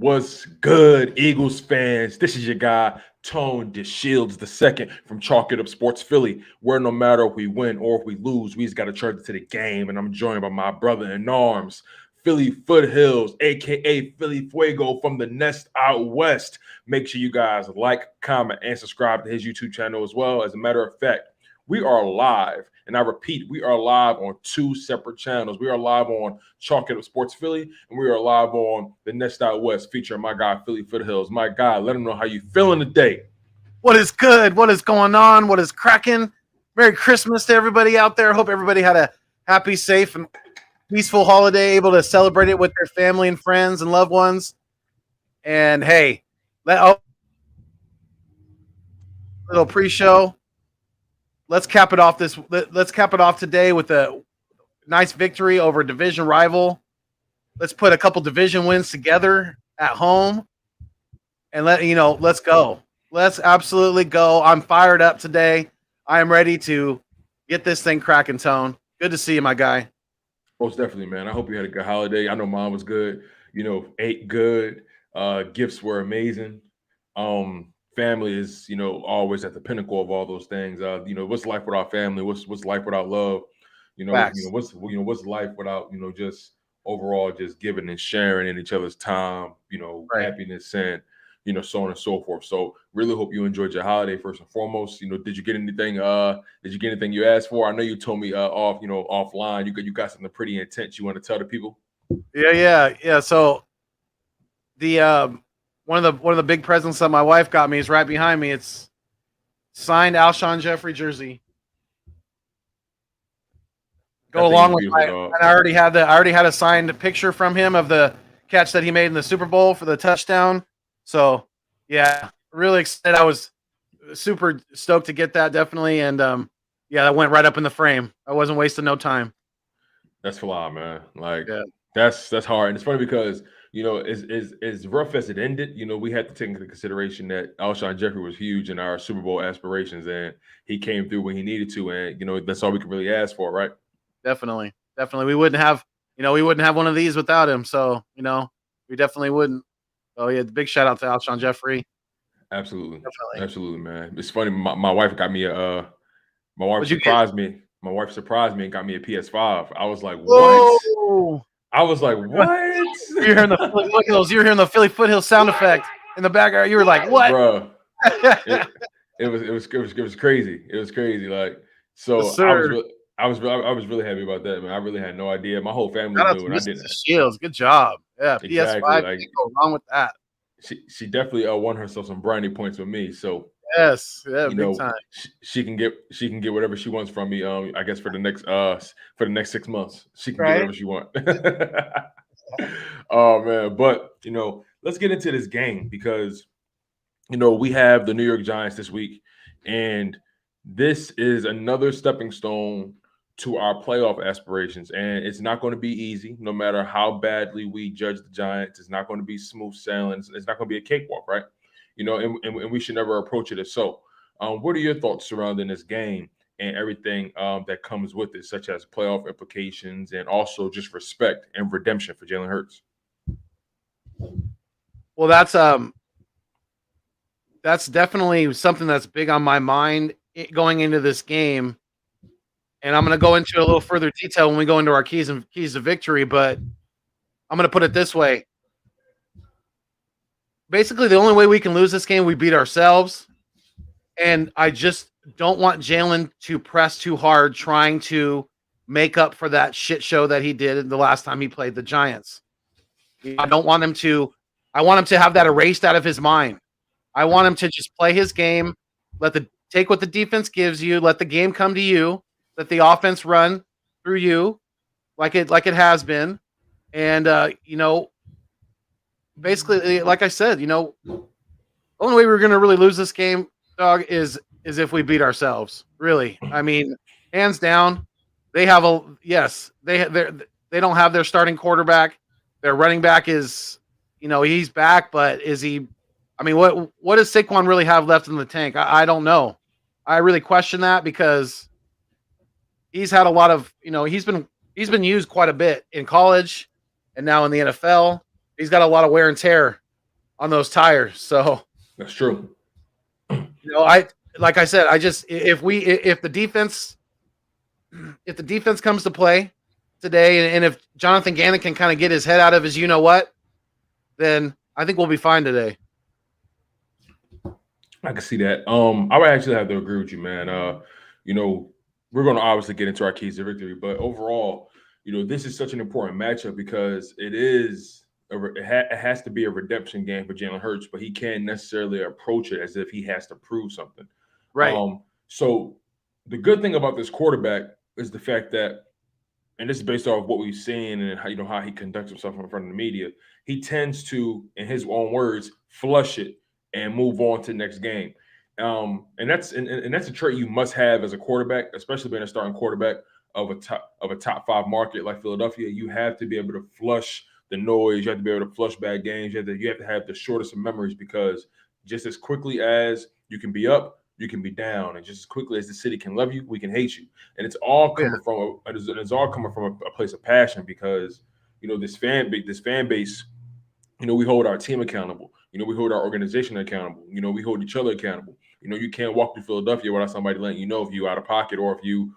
What's good, Eagles fans? This is your guy, Tone DeShields II from Chalk It Up Sports Philly, where no matter if we win or if we lose, we just got to turn it to the game. And I'm joined by my brother in arms, Philly Foothills, a.k.a. Philly Fuego from the Nest Out West. Make sure you guys like, comment, and subscribe to his YouTube channel as well. As a matter of fact, we are live. And I repeat, we are live on two separate channels. We are live on Chalk It Up Sports Philly, and we are live on the Nest Out West, featuring my guy, Philly Foothills. My guy, let him know how you feeling today. What is good? What is going on? What is cracking? Merry Christmas to everybody out there. Hope everybody had a happy, safe, and peaceful holiday, able to celebrate it with their family and friends and loved ones. And hey, little pre-show. Let's cap it off today with a nice victory over a division rival. Let's put a couple division wins together at home, and let's go. Let's absolutely go. I'm fired up today. I am ready to get this thing cracking, Tone. Good to see you, my guy. Most definitely, man. I hope you had a good holiday. I know mine was good. Ate good. Gifts were amazing. Family is, always at the pinnacle of all those things. What's life without family? What's life without love? What's life without, just overall just giving and sharing in each other's time, Right. happiness and, so on and so forth. So really hope you enjoyed your holiday first and foremost. Did you get anything? Did you get anything you asked for? I know you told me offline. You got something pretty intense you want to tell the people. Yeah. So the one of the big presents that my wife got me is right behind me. It's signed Alshon Jeffrey jersey. Go along with my, and I already had a signed picture from him of the catch that he made in the Super Bowl for the touchdown. So yeah, really excited. I was super stoked to get that, definitely, and that went right up in the frame. I wasn't wasting no time. That's fly, man. That's hard, and it's funny because as rough as it ended, we had to take into consideration that Alshon Jeffrey was huge in our Super Bowl aspirations, and he came through when he needed to, and that's all we could really ask for, right? Definitely. We wouldn't have one of these without him. So, we definitely wouldn't. Oh yeah, big shout out to Alshon Jeffrey. Absolutely, man. It's funny. My wife got me my wife surprised me. My wife surprised me and got me a PS5. I was like, what? Whoa. I was like, what? You're hearing the Philly Foothills. You're hearing the Philly Foothills sound effect in the background. You were like, what? Bro, it was crazy. It was crazy. I was really happy about that, man. I really had no idea. My whole family knew, and I didn't. DeShields, good job. Yeah, exactly. PS5. Can't go wrong with that. She definitely won herself some brownie points with me. So yes, big time. She can get whatever she wants from me. I guess for the next 6 months, she can get whatever she wants. Oh man, but let's get into this game because we have the New York Giants this week, and this is another stepping stone to our playoff aspirations, and it's not going to be easy. No matter how badly we judge the Giants, it's not going to be smooth sailing. It's not going to be a cakewalk, right? And we should never approach it as so. What are your thoughts surrounding this game and everything that comes with it, such as playoff implications and also just respect and redemption for Jalen Hurts? Well, that's definitely something that's big on my mind going into this game. And I'm going to go into a little further detail when we go into our keys to victory, but I'm going to put it this way. Basically, the only way we can lose this game, we beat ourselves. And I just don't want Jalen to press too hard trying to make up for that shit show that he did the last time he played the Giants. I want him to have that erased out of his mind. I want him to just play his game, take what the defense gives you, let the game come to you, let the offense run through you like it has been. And basically, like I said, the only way we're going to really lose this game, dog, is if we beat ourselves. Really, I mean, hands down. They don't have their starting quarterback. Their running back is, he's back, but is he? I mean, what does Saquon really have left in the tank? I don't know. I really question that because he's had a lot of, he's been used quite a bit in college and now in the NFL. He's got a lot of wear and tear on those tires. So That's true. Like I said, if the defense comes to play today, and if Jonathan Gannon can kind of get his head out of his then I think we'll be fine today. I can see that. I would actually have to agree with you, man. We're going to obviously get into our keys to victory, but overall, this is such an important matchup because it has to be a redemption game for Jalen Hurts, but he can't necessarily approach it as if he has to prove something. Right. So the good thing about this quarterback is the fact that, and this is based off what we've seen and how he conducts himself in front of the media, he tends to, in his own words, flush it and move on to the next game. And that's a trait you must have as a quarterback, especially being a starting quarterback of a top 5 market like Philadelphia. You have to be able to flush the noise. You have to be able to flush bad games. You have to have the shortest of memories, because just as quickly as you can be up, you can be down, and just as quickly as the city can love you, we can hate you. And it's all coming from a place of passion, because this fan base. We hold our team accountable. We hold our organization accountable. We hold each other accountable. You can't walk through Philadelphia without somebody letting you know if you're out of pocket or if you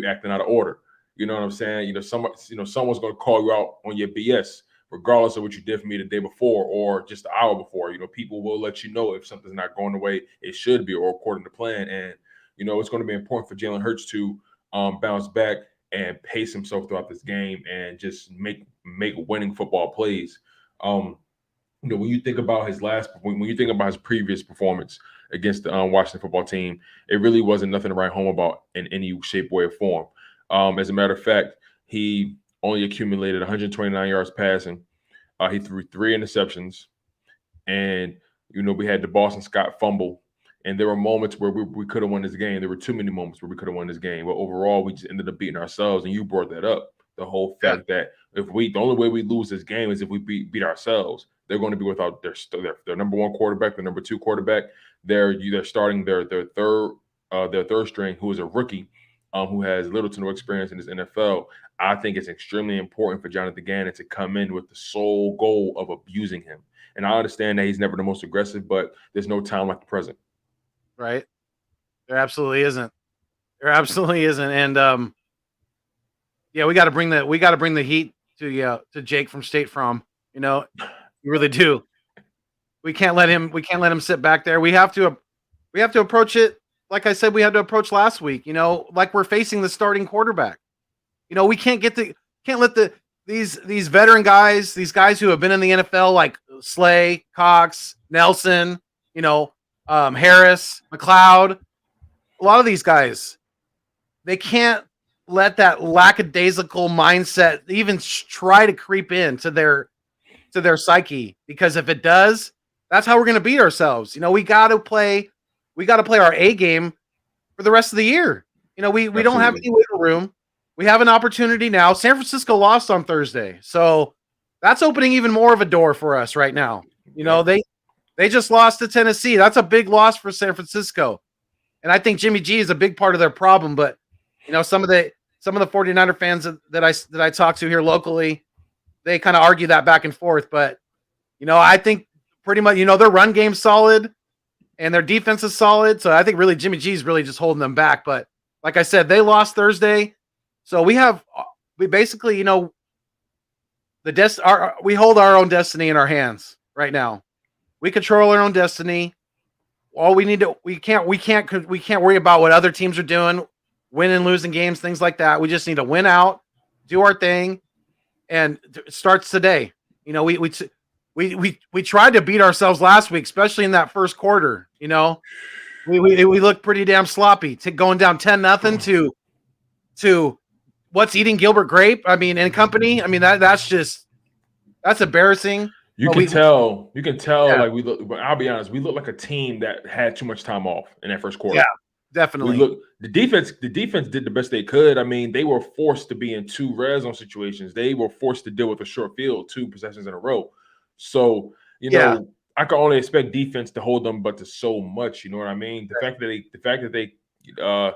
acting out of order. You know what I'm saying? Someone's going to call you out on your BS, regardless of what you did for me the day before or just the hour before. People will let you know if something's not going the way it should be or according to plan. And it's going to be important for Jalen Hurts to bounce back and pace himself throughout this game and just make winning football plays. When you think about his previous performance against the Washington football team, it really wasn't nothing to write home about in any shape, way, or form. As a matter of fact, he only accumulated 129 yards passing. He threw 3 interceptions, and we had the Boston Scott fumble. And there were moments where we could have won this game. There were too many moments where we could have won this game. But overall, we just ended up beating ourselves. And you brought that up. The whole fact that the only way we lose this game is if we beat ourselves. They're going to be without their number 1 quarterback, their number 2 quarterback. They're starting their third string, who is a rookie, who has little to no experience in this NFL. I think it's extremely important for Jonathan Gannon to come in with the sole goal of abusing him. And I understand that he's never the most aggressive, but there's no time like the present. Right. There absolutely isn't. And we got to bring the heat to Jake from State Farm. You really do. We can't let him sit back there. We have to approach it like I said we had to approach last week. Like we're facing the starting quarterback. We can't let these veteran guys, these guys who have been in the NFL like Slay, Cox, Nelson, Harris, McLeod, a lot of these guys, they can't let that lackadaisical mindset even try to creep into their psyche, because if it does, that's how we're going to beat ourselves. We got to play our A game for the rest of the year. We don't have any wiggle room. We have an opportunity now. San Francisco lost on Thursday, so that's opening even more of a door for us right now. They just lost to Tennessee. That's a big loss for San Francisco, and I think Jimmy G is a big part of their problem. But some of the 49er fans that I talk to here locally, they kind of argue that back and forth. But I think pretty much their run game's solid and their defense is solid. So I think really Jimmy G is really just holding them back. But like I said, they lost Thursday. So we basically, we hold our own destiny in our hands right now. We control our own destiny. All we can't worry about what other teams are doing, winning, losing games, things like that. We just need to win out, do our thing, and it starts today. We tried to beat ourselves last week, especially in that first quarter. We looked pretty damn sloppy, going down 10-0 to what's eating Gilbert Grape. And company. That's embarrassing. You can tell. Yeah. Like we look. But I'll be honest, we look like a team that had too much time off in that first quarter. Yeah, definitely. The defense did the best they could. They were forced to be in 2 red zone situations. They were forced to deal with a short field, 2 possessions in a row. So I can only expect defense to hold them, but to so much. You know what I mean? The fact that they held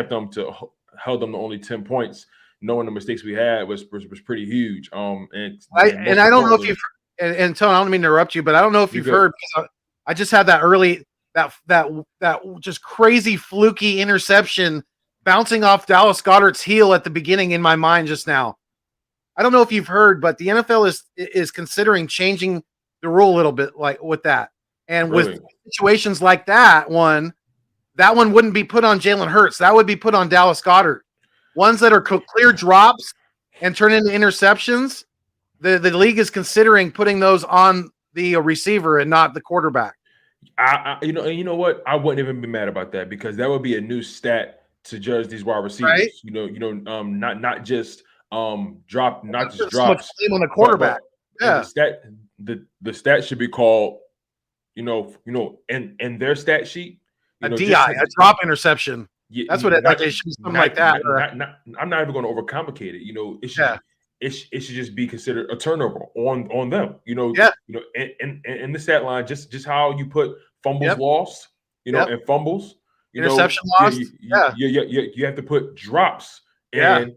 them to only 10 points, knowing the mistakes we had was pretty huge. I don't know and Tone, I don't mean to interrupt you, but I don't know if you've heard, because I just had that early that just crazy fluky interception bouncing off Dallas Goedert's heel at the beginning in my mind just now. I don't know if you've heard, but the NFL is considering changing the rule a little bit, like with that. And with situations like that one wouldn't be put on Jalen Hurts. That would be put on Dallas Goedert. Ones that are clear drops and turn into interceptions, the league is considering putting those on the receiver and not the quarterback. You know what? I wouldn't even be mad about that, because that would be a new stat to judge these wide receivers. Right? Not just drops, on the quarterback. Yeah, the stat should be called, in their stat sheet, a DI, a drop interception. Yeah, that's what it should be, something like that. I'm not even going to overcomplicate it. It should just be considered a turnover on them. In the stat line, just how you put fumbles lost, and fumbles, interception lost. You have to put drops and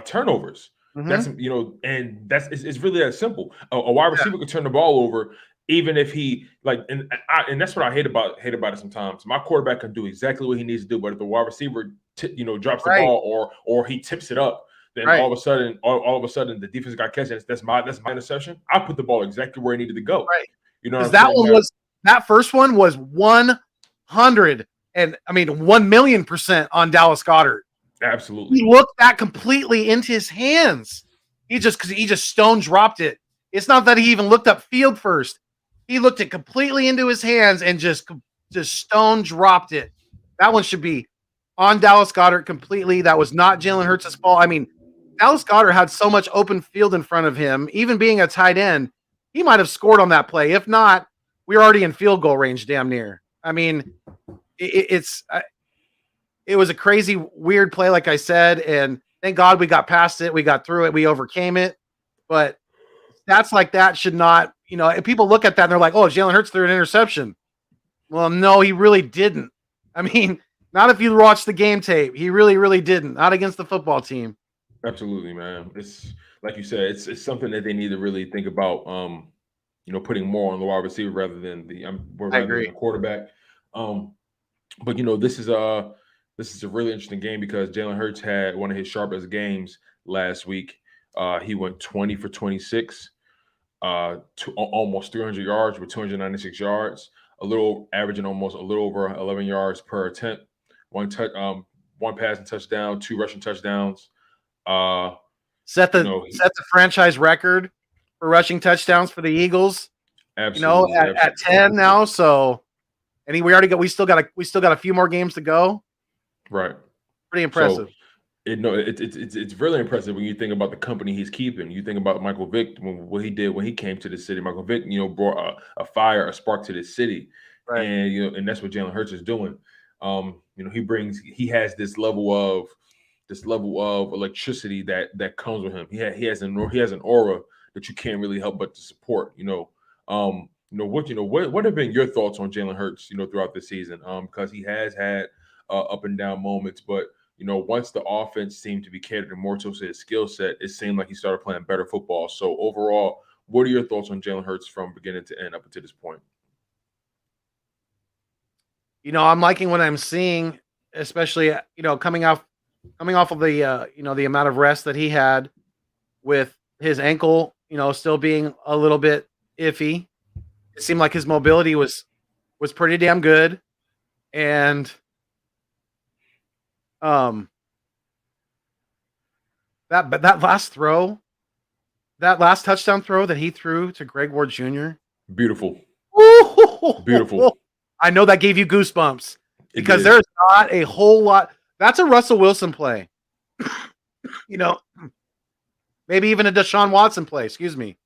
turnovers. Mm-hmm. It's really that simple. A wide receiver could turn the ball over, even if he and that's what I hate about it sometimes. My quarterback can do exactly what he needs to do, but if the wide receiver drops the ball or he tips it up, then all of a sudden the defense got catching it. That's my interception. I put the ball exactly where it needed to go. Right. That first one was 100 and 1,000,000% on Dallas Goedert. Absolutely. He looked that completely into his hands. He just stone dropped it. It's not that he even looked up field first. He looked it completely into his hands and just stone dropped it. That one should be on Dallas Goedert completely. That was not Jalen Hurts' fault. Dallas Goedert had so much open field in front of him. Even being a tight end, he might have scored on that play. If not, we were already in field goal range damn near. It was a crazy, weird play, like I said, and thank God we got past it. We got through it. We overcame it. But stats like that should not, if people look at that and they're like, oh, Jalen Hurts threw an interception. Well, no, he really didn't. Not if you watch the game tape. He really, really didn't. Not against the football team. Absolutely, man. It's like you said, it's something that they need to really think about, putting more on the wide receiver rather than the quarterback. But this is a really interesting game because Jalen Hurts had one of his sharpest games last week. He went 20 for 26, to almost 300 yards with 296 yards, averaging almost a little over 11 yards per attempt, one passing touchdown, 2 rushing touchdowns. Set the franchise record for rushing touchdowns for the Eagles. Absolutely, at 10 now. So, we still got a few more games to go. Right. Pretty impressive. So, it's really impressive when you think about the company he's keeping. You think about Michael Vick, what he did when he came to the city. Michael Vick, brought a spark to this city, right. And that's what Jalen Hurts is doing. He has this level of electricity that comes with him. He has an aura that you can't really help but to support. What have been your thoughts on Jalen Hurts, throughout the season? Because he has had up and down moments, but once the offense seemed to be catered more to his skill set, it seemed like he started playing better football. So overall, what are your thoughts on Jalen Hurts from beginning to end up until this point? I'm liking what I'm seeing, especially coming off of the the amount of rest that he had with his ankle, still being a little bit iffy. It seemed like his mobility was pretty damn good, and that last touchdown throw that he threw to Greg Ward Jr. Beautiful. Beautiful. I know that gave you goosebumps because there's not a whole lot. That's a Russell Wilson play. Maybe even a Deshaun Watson play, excuse me.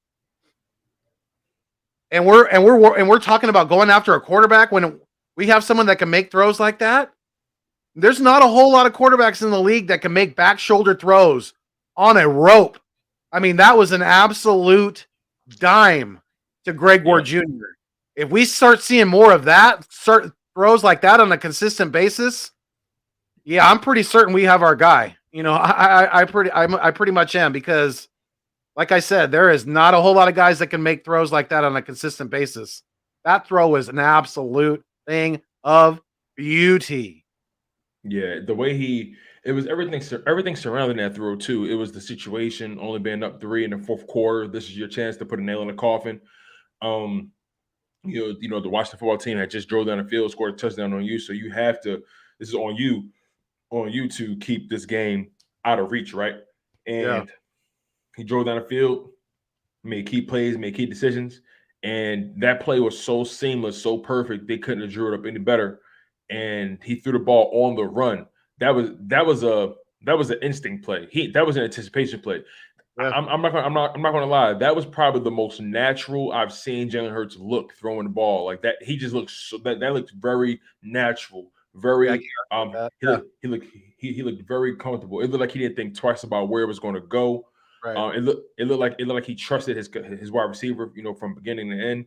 And we're talking about going after a quarterback when we have someone that can make throws like that. There's not a whole lot of quarterbacks in the league that can make back shoulder throws on a rope. That was an absolute dime to Greg Ward Jr. If we start seeing more of that, throws like that on a consistent basis, I'm pretty certain we have our guy. I pretty much am, because like I said, there is not a whole lot of guys that can make throws like that on a consistent basis. That throw was an absolute thing of beauty. Yeah, the way it was everything surrounding that throw too. It was the situation, only being up 3 in the fourth quarter. This is your chance to put a nail in the coffin. Um, the Washington football team had just drove down the field, scored a touchdown on you, so you have to. This is on you to keep this game out of reach, right? Yeah. And he drove down the field, made key plays, made key decisions, and that play was so seamless, so perfect. They couldn't have drew it up any better. And he threw the ball on the run. That was an instinct play. That was an anticipation play. Yeah. I'm not gonna lie. That was probably the most natural I've seen Jalen Hurts look throwing the ball like that. He just looks that looked very natural, Yeah, I very can't argue with that. Yeah. he looked very comfortable. It looked like he didn't think twice about where it was going to go. Right. It looked like he trusted his wide receiver, from beginning to end.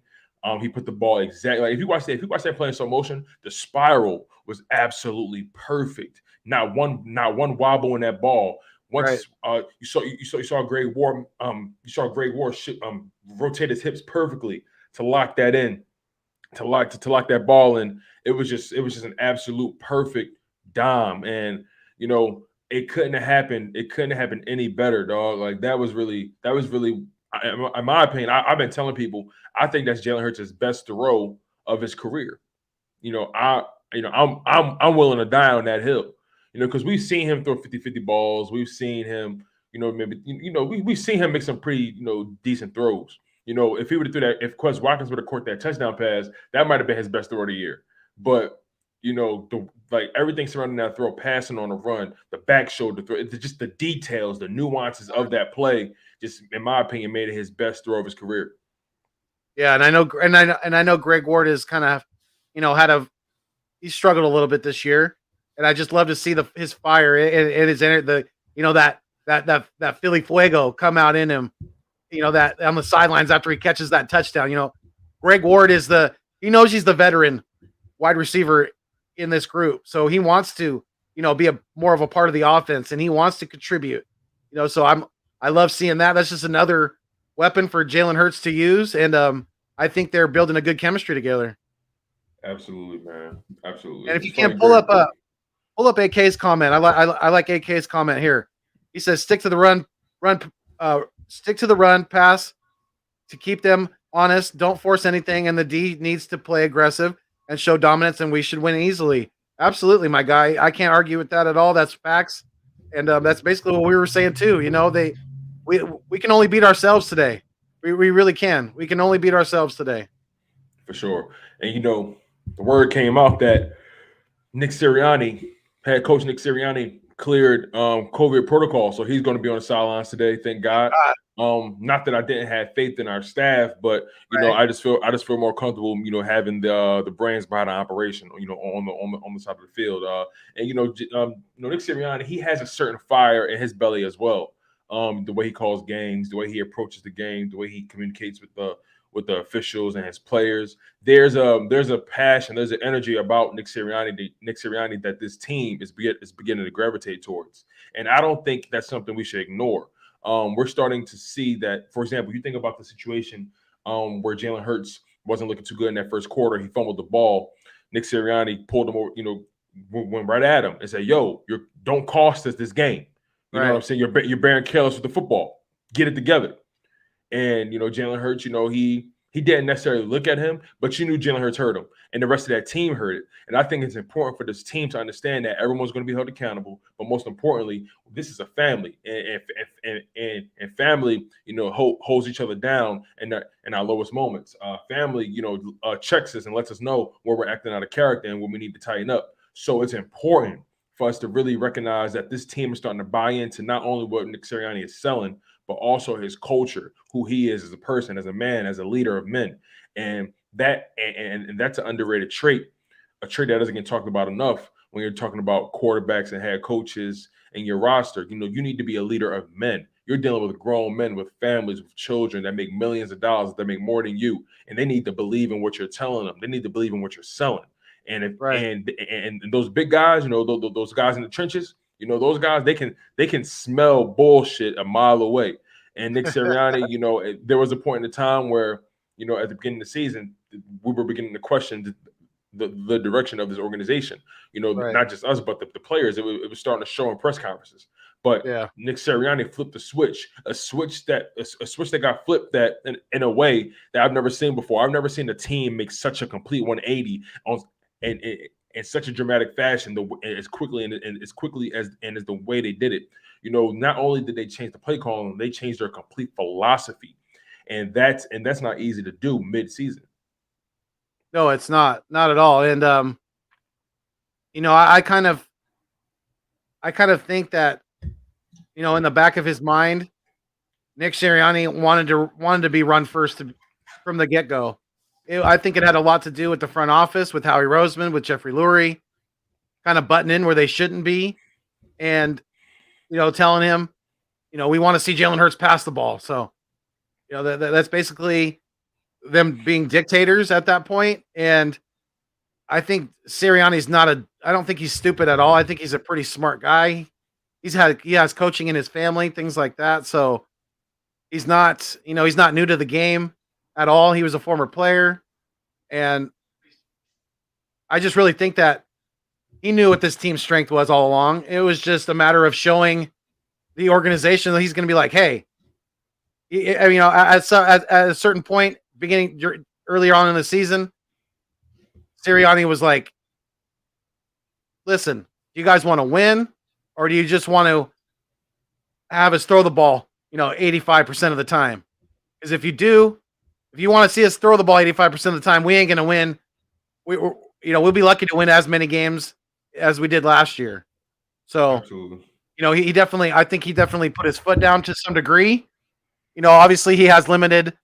He put the ball exactly like if you watch that play in slow motion, the spiral was absolutely perfect. Not one wobble in that ball. Right. Once you saw Greg Ward rotate his hips perfectly to lock that in, to lock that ball in. It was just an absolute perfect dime, and it couldn't have happened. It couldn't have happened any better, dog. Like that was really. In my opinion, I've been telling people I think that's Jalen Hurts' best throw of his career. You know, I I'm willing to die on that hill. Because we've seen him throw 50-50 balls. We've seen him, maybe we've seen him make some pretty, decent throws. If he would have threw that, if Quez Watkins would have caught that touchdown pass, that might have been his best throw of the year. But like everything surrounding that throw, passing on the run, the back shoulder throw, it's just the details, the nuances of that play, just in my opinion, made it his best throw of his career. Yeah, and I know Greg Ward is kind of, he struggled a little bit this year, and I just love to see his fire and his that Philly Fuego come out in him, that on the sidelines after he catches that touchdown. Greg Ward he knows he's the veteran wide receiver in this group, so he wants to be more of a part of the offense, and he wants to contribute. So I love seeing that. That's just another weapon for Jalen Hurts to use, and I think they're building a good chemistry together. Absolutely, man. Absolutely. And if you It's funny, can Greg. pull up AK's comment, I like AK's comment here. He says, "Stick to the stick to the run, pass to keep them honest. Don't force anything, and the D needs to play aggressive and show dominance, and we should win easily." Absolutely, my guy. I can't argue with that at all. That's facts, and that's basically what we were saying too. We can only beat ourselves today. We really can. We can only beat ourselves today. For sure. And the word came out that head coach Nick Sirianni, cleared COVID protocol, so he's going to be on the sidelines today. Thank God. Not that I didn't have faith in our staff, but Right. I just feel more comfortable, having the brains behind the operation, on the side of the field. Nick Sirianni, he has a certain fire in his belly as well. The way he calls games, the way he approaches the game, the way he communicates with the officials and his players. There's a passion, there's an energy about Nick Sirianni that this team is beginning to gravitate towards, and I don't think that's something we should ignore. We're starting to see that. For example, you think about the situation where Jalen Hurts wasn't looking too good in that first quarter. He fumbled the ball. Nick Sirianni pulled him over, went right at him and said, "Yo, don't cost us this game." You know what I'm saying? You're bearing careless with the football. Get it together. And Jalen Hurts, he didn't necessarily look at him, but you knew Jalen Hurts heard him, and the rest of that team heard it. And I think it's important for this team to understand that everyone's going to be held accountable, but most importantly, this is a family, and family, holds each other down in our lowest moments. Family, checks us and lets us know where we're acting out of character and when we need to tighten up. So it's important for us to really recognize that this team is starting to buy into not only what Nick Sirianni is selling, but also his culture, who he is as a person, as a man, as a leader of men. And that's an underrated trait, a trait that doesn't get talked about enough when you're talking about quarterbacks and head coaches and your roster. You need to be a leader of men. You're dealing with grown men with families, with children that make millions of dollars, that make more than you. And they need to believe in what you're telling them. They need to believe in what you're selling. And those big guys, those guys in the trenches, those guys, they can smell bullshit a mile away. And Nick Sirianni, there was a point in the time where, at the beginning of the season, we were beginning to question the direction of this organization. Right. Not just us, but the players. It was starting to show in press conferences. But Yeah. Nick Sirianni flipped the switch, a switch that got flipped that in a way that I've never seen before. I've never seen a team make such a complete 180 on and in such a dramatic fashion, as quickly and as the way they did it. Not only did they change the play calling, they changed their complete philosophy, and that's not easy to do mid-season. No, it's not at all. And I kind of think that in the back of his mind, Nick Sirianni wanted to be run first from the get go. I think it had a lot to do with the front office, with Howie Roseman, with Jeffrey Lurie, kind of butting in where they shouldn't be, and telling him, we want to see Jalen Hurts pass the ball. So, that's basically them being dictators at that point. And I think Sirianni's I don't think he's stupid at all. I think he's a pretty smart guy. He has coaching in his family, things like that. So he's not new to the game at all. He was a former player. And I just really think that he knew what this team's strength was all along. It was just a matter of showing the organization that he's going to be like, hey, at a certain point, earlier on in the season, Sirianni was like, listen, do you guys want to win, or do you just want to have us throw the ball, 85% of the time? Because if you want to see us throw the ball 85% of the time, we ain't going to win. We'll be lucky to win as many games as we did last year. So, Absolutely. I think he definitely put his foot down to some degree. Obviously he has limited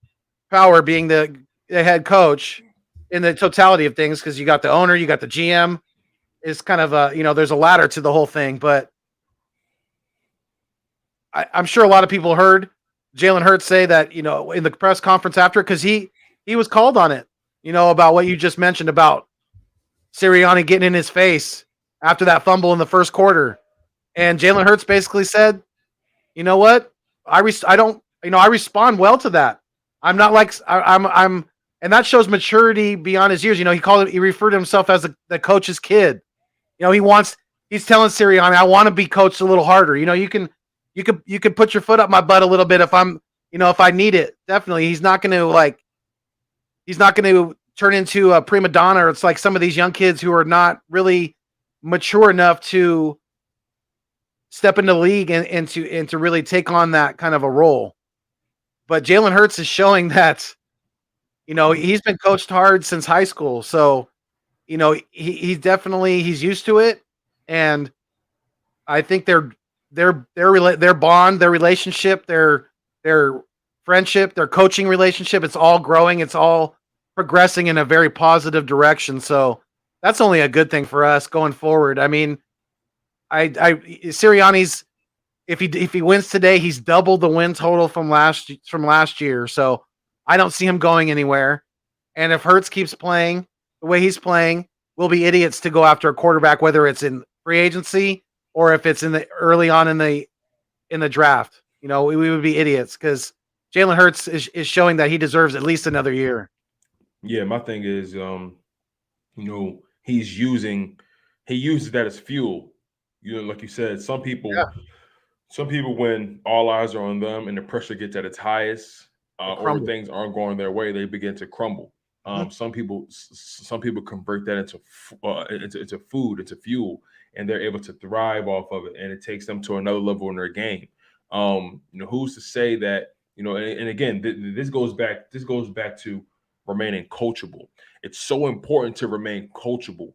power being the head coach in the totality of things, because you got the owner, you got the GM. It's kind of there's a ladder to the whole thing, but I'm sure a lot of people heard Jalen Hurts say that, in the press conference after, because he was called on it, about what you just mentioned about Sirianni getting in his face after that fumble in the first quarter. And Jalen Hurts basically said, you know what? I respond well to that. I'm not like I'm and that shows maturity beyond his years. He referred to himself as the coach's kid. He's telling Sirianni, I want to be coached a little harder. You could put your foot up my butt a little bit if if I need it. Definitely. He's not going to turn into a prima donna. It's like some of these young kids who are not really mature enough to step into the league and to really take on that kind of a role. But Jalen Hurts is showing that, he's been coached hard since high school. So, he's used to it. And I think their bond, their relationship, their friendship, their coaching relationship, it's all growing. It's all progressing in a very positive direction. So that's only a good thing for us going forward. I mean, Sirianni's, if he wins today, he's doubled the win total from last year. So I don't see him going anywhere. And if Hurts keeps playing the way he's playing, we'll be idiots to go after a quarterback, whether it's in free agency or if it's early on in the draft. We would be idiots, because Jalen Hurts is showing that he deserves at least another year. Yeah, my thing is, he uses that as fuel. Like you said, some people when all eyes are on them and the pressure gets at its highest, or things aren't going their way, they begin to crumble. Some people convert that into food, into fuel, and they're able to thrive off of it, and it takes them to another level in their game. Who's to say that, and again, this goes back to remaining coachable. It's so important to remain coachable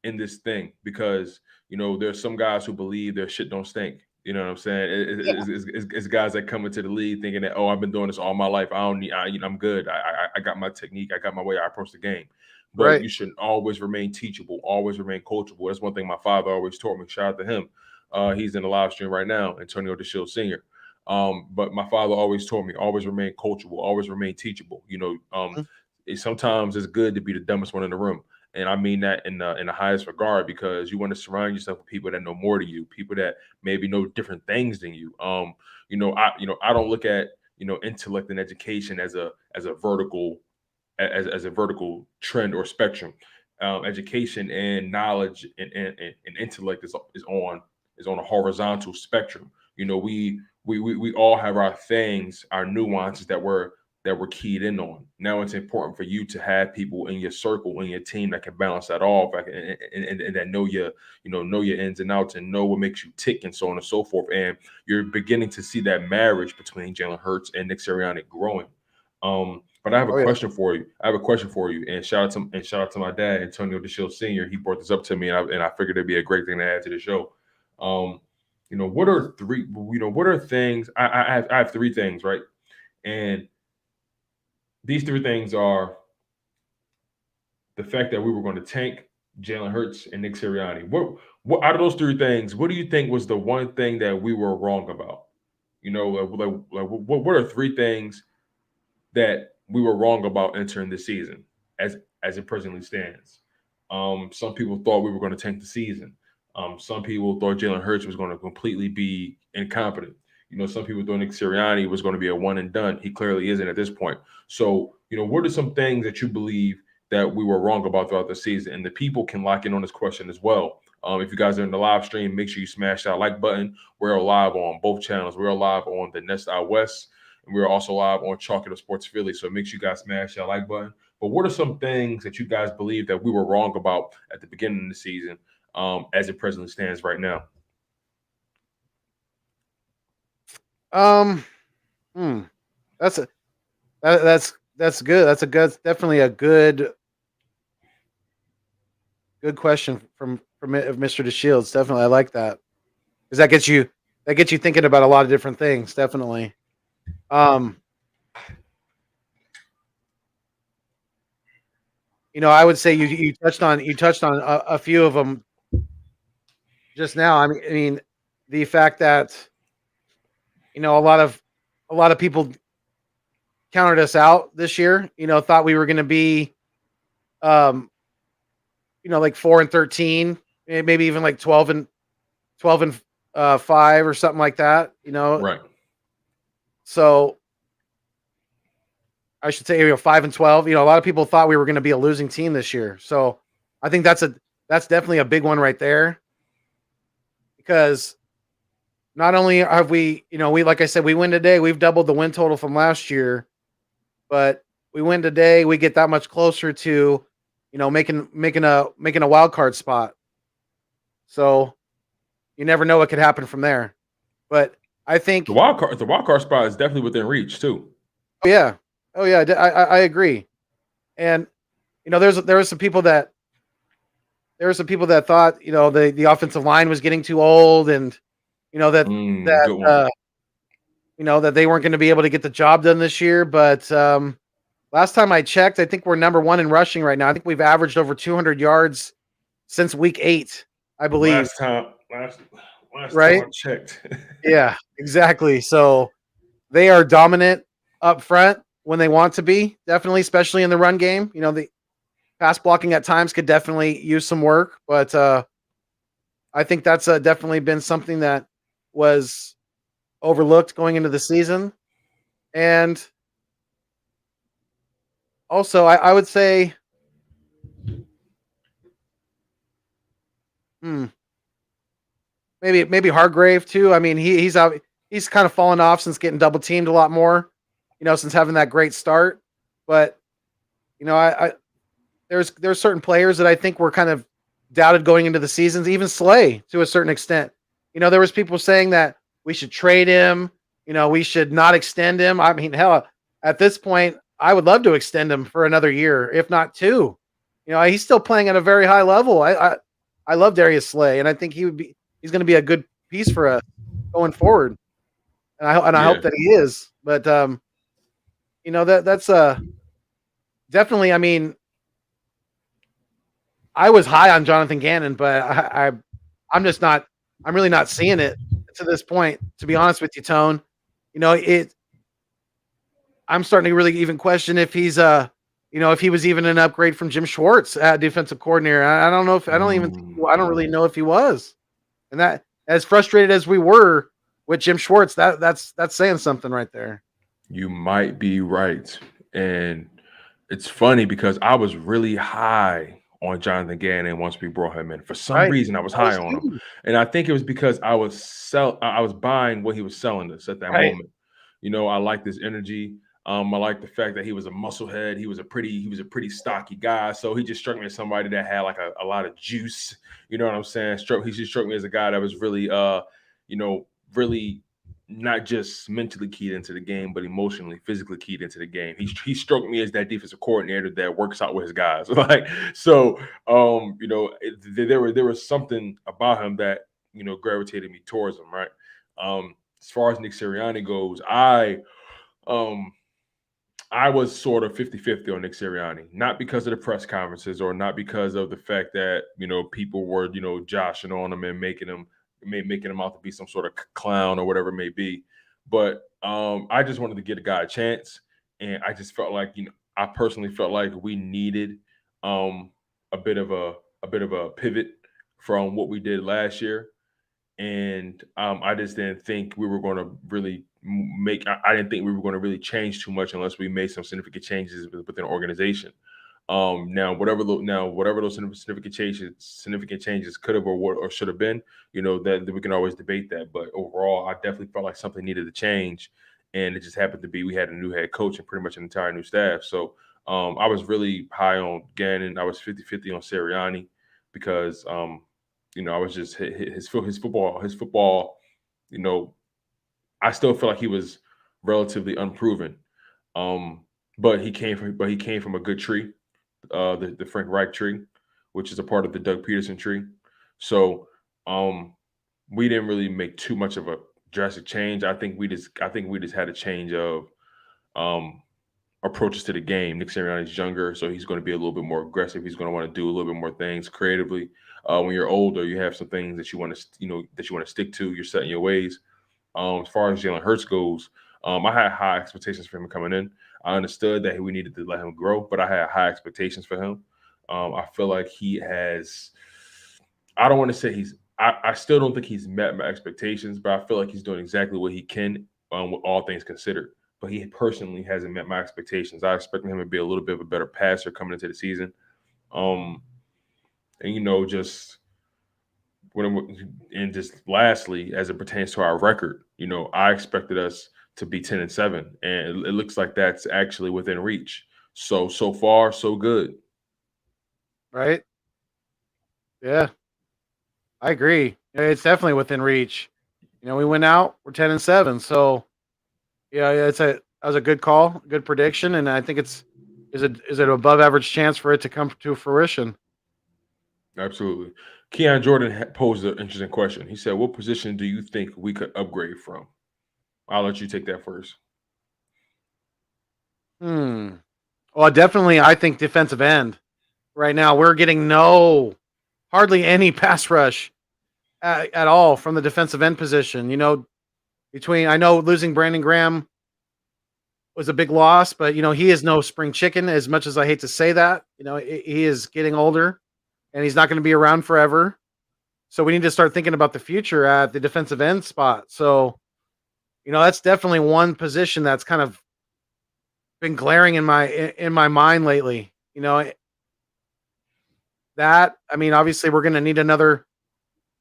in this thing, because there's some guys who believe their shit don't stink. You know what I'm saying? It's guys that come into the league thinking that, oh, I've been doing this all my life. I'm good. I got my technique. I got my way I approach the game. But you should always remain teachable, always remain coachable. That's one thing my father always taught me. Shout out to him. He's in the live stream right now, Antonio DeShields Sr. But my father always taught me, always remain coachable, always remain teachable. Sometimes it's good to be the dumbest one in the room. And I mean that in the highest regard, because you want to surround yourself with people that know more than you, people that maybe know different things than you. I don't look at intellect and education as a vertical as a vertical trend or spectrum. Education and knowledge and intellect is on a horizontal spectrum. We all have our things, our nuances that we're keyed in on. Now it's important for you to have people in your circle, in your team, that can balance that off, and that know your ins and outs, and know what makes you tick, and so on and so forth. And you're beginning to see that marriage between Jalen Hurts and Nick Sirianni growing. But I have a Oh yeah. question for you. And shout out to my dad, Antonio DeShields Sr. He brought this up to me, and I figured it'd be a great thing to add to the show. What are three? What are things? I have three things, right? And these three things are the fact that we were going to tank Jalen Hurts and Nick Sirianni. What out of those three things, what do you think was the one thing that we were wrong about? What are three things that we were wrong about entering the season as it presently stands? Some people thought we were going to tank the season. Some people thought Jalen Hurts was going to completely be incompetent. Some people thought Nick Sirianni was going to be a one and done. He clearly isn't at this point. So, what are some things that you believe that we were wrong about throughout the season? And the people can lock in on this question as well. If you guys are in the live stream, make sure you smash that like button. We're live on both channels. We're live on the Nest Out West, and we're also live on Chalk It Up Sports Philly. So make sure you guys smash that like button. But what are some things that you guys believe that we were wrong about at the beginning of the season, as it presently stands right now? That's good. That's definitely a good question from Mr. DeShields. Definitely, I like that, because that gets you thinking about a lot of different things. Definitely. I would say you touched on a few of them just now. I mean, the fact that a lot of people counted us out this year. Thought we were going to be, like 4-13, maybe even like 12 and 5 or something like that. Right. So I should say 5 and 12. A lot of people thought we were going to be a losing team this year. So I think that's definitely a big one right there, because not only have we, like I said, we win today. We've doubled the win total from last year, but we win today. We get that much closer to, making a wild card spot. So you never know what could happen from there. But I think the wild card spot is definitely within reach too. Yeah. Oh yeah. I agree. And there were some people that thought the offensive line was getting too old, and that they weren't going to be able to get the job done this year. But last time I checked, I think we're number 1 in rushing right now. I think we've averaged over 200 yards since week 8, I believe. Last time I checked. Yeah, exactly. So they are dominant up front when they want to be, definitely, especially in the run game. The pass blocking at times could definitely use some work, but I think that's definitely been something that was overlooked going into the season. And also, I would say, maybe Hargrave too. I mean, he's kind of fallen off since getting double teamed a lot more, since having that great start. But there's certain players that I think were kind of doubted going into the seasons, even Slay to a certain extent. There was people saying that we should trade him, we should not extend him. I mean, hell, at this point, I would love to extend him for another year, if not 2. He's still playing at a very high level. I love Darius Slay, and I think he's going to be a good piece for us going forward. And I hope that he is. But that's definitely, I mean, I was high on Jonathan Gannon, but I'm really not seeing it to this point, to be honest with you, Tone. I'm starting to really even question if he's if he was even an upgrade from Jim Schwartz at defensive coordinator. I don't know if I don't even think, I don't really know if he was. And that, as frustrated as we were with Jim Schwartz, that's saying something right there. You might be right. And it's funny because I was really high on Jonathan Gannon once we brought him in. For some Right. reason, I was I was high on him. too. And I think it was because I was buying what he was selling us at that Right. moment. I like this energy. I like the fact that he was a musclehead. He was a pretty stocky guy. So he just struck me as somebody that had like a lot of juice. You know what I'm saying? He just struck me as a guy that was really really not just mentally keyed into the game, but emotionally, physically keyed into the game. He struck me as that defensive coordinator that works out with his guys. Like so, there was something about him that gravitated me towards him. Right. As far as Nick Sirianni goes, um I was sort of 50-50 on Nick Sirianni, not because of the press conferences or not because of the fact that, people were, joshing on him and making him out to be some sort of clown or whatever it may be. But I just wanted to give a guy a chance. And I just felt like, I personally felt like we needed a bit of a pivot from what we did last year. And I just didn't think we were going to really make. I didn't think we were going to really change too much unless we made some significant changes within the organization. Whatever those significant changes could have or should have been, that we can always debate that. But overall, I definitely felt like something needed to change, and it just happened to be we had a new head coach and pretty much an entire new staff. So I was really high on Gannon. I was 50-50 on Sirianni because I was just his football. I still feel like he was relatively unproven. Um, but he came from a good tree, the Frank Reich tree, which is a part of the Doug Peterson tree. So we didn't really make too much of a drastic change. I think we just had a change of um, approaches to the game. Nick Sirianni is younger, so he's going to be a little bit more aggressive. He's going to want to do a little bit more things creatively. When you're older, you have some things that you want to, stick to. You're setting your ways. As far as Jalen Hurts goes, I had high expectations for him coming in. I understood that we needed to let him grow, but I had high expectations for him. I feel like he has. I don't want to say he's. I still don't think he's met my expectations, but I feel like he's doing exactly what he can, with all things considered. But he personally hasn't met my expectations. I expected him to be a little bit of a better passer coming into the season. Um, and just and just lastly, as it pertains to our record, I expected us to be 10-7, and it looks like that's actually within reach. So far, so good. Right. Yeah. I agree. It's definitely within reach. We went out, we're 10-7. So yeah, that was a good call, good prediction, and I think is it above average chance for it to come to fruition. Absolutely. Keon Jordan posed an interesting question. He said, "What position do you think we could upgrade from?" I'll let you take that first. Hmm. Well, definitely, I think defensive end. Right now, we're getting hardly any pass rush at all from the defensive end position. I know losing Brandon Graham was a big loss, but he is no spring chicken. As much as I hate to say that, he is getting older, and he's not going to be around forever. So we need to start thinking about the future at the defensive end spot. So, that's definitely one position that's kind of been glaring in my mind lately. That I mean, obviously, we're going to need another.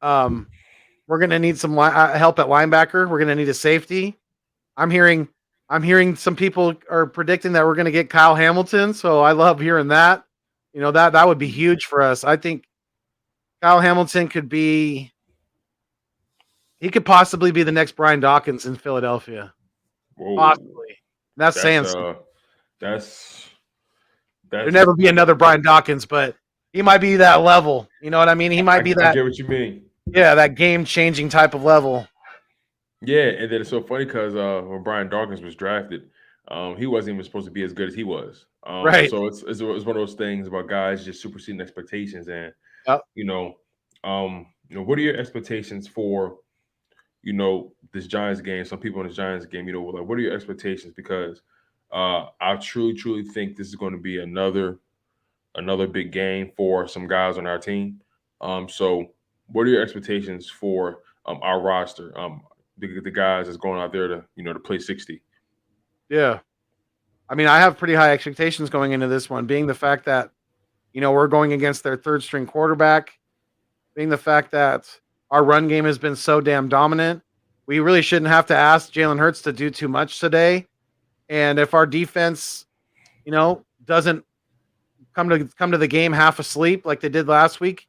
We're going to need some help at linebacker. We're going to need a safety. I'm hearing, some people are predicting that we're going to get Kyle Hamilton. So I love hearing that. That would be huge for us. I think Kyle Hamilton he could possibly be the next Brian Dawkins in Philadelphia. Whoa, Possibly. That's that's saying something. that's There'll that's never be another Brian Dawkins, but he might be that level. You know what I mean? He might be I that, get what you mean. yeah, that game changing type of level. Yeah, and then it's so funny because when Brian Dawkins was drafted, he wasn't even supposed to be as good as he was. Right. So it's one of those things about guys just superseding expectations, and Yep. you know, what are your expectations for this Giants game? Some people in this Giants game, like, what are your expectations? Because I truly think this is going to be another big game for some guys on our team. So what are your expectations for our roster? The guys that's going out there to to play 60. Yeah. I mean, I have pretty high expectations going into this one, being the fact that, we're going against their third string quarterback, being the fact that our run game has been so damn dominant. We really shouldn't have to ask Jalen Hurts to do too much today. And if our defense, doesn't come to the game half asleep like they did last week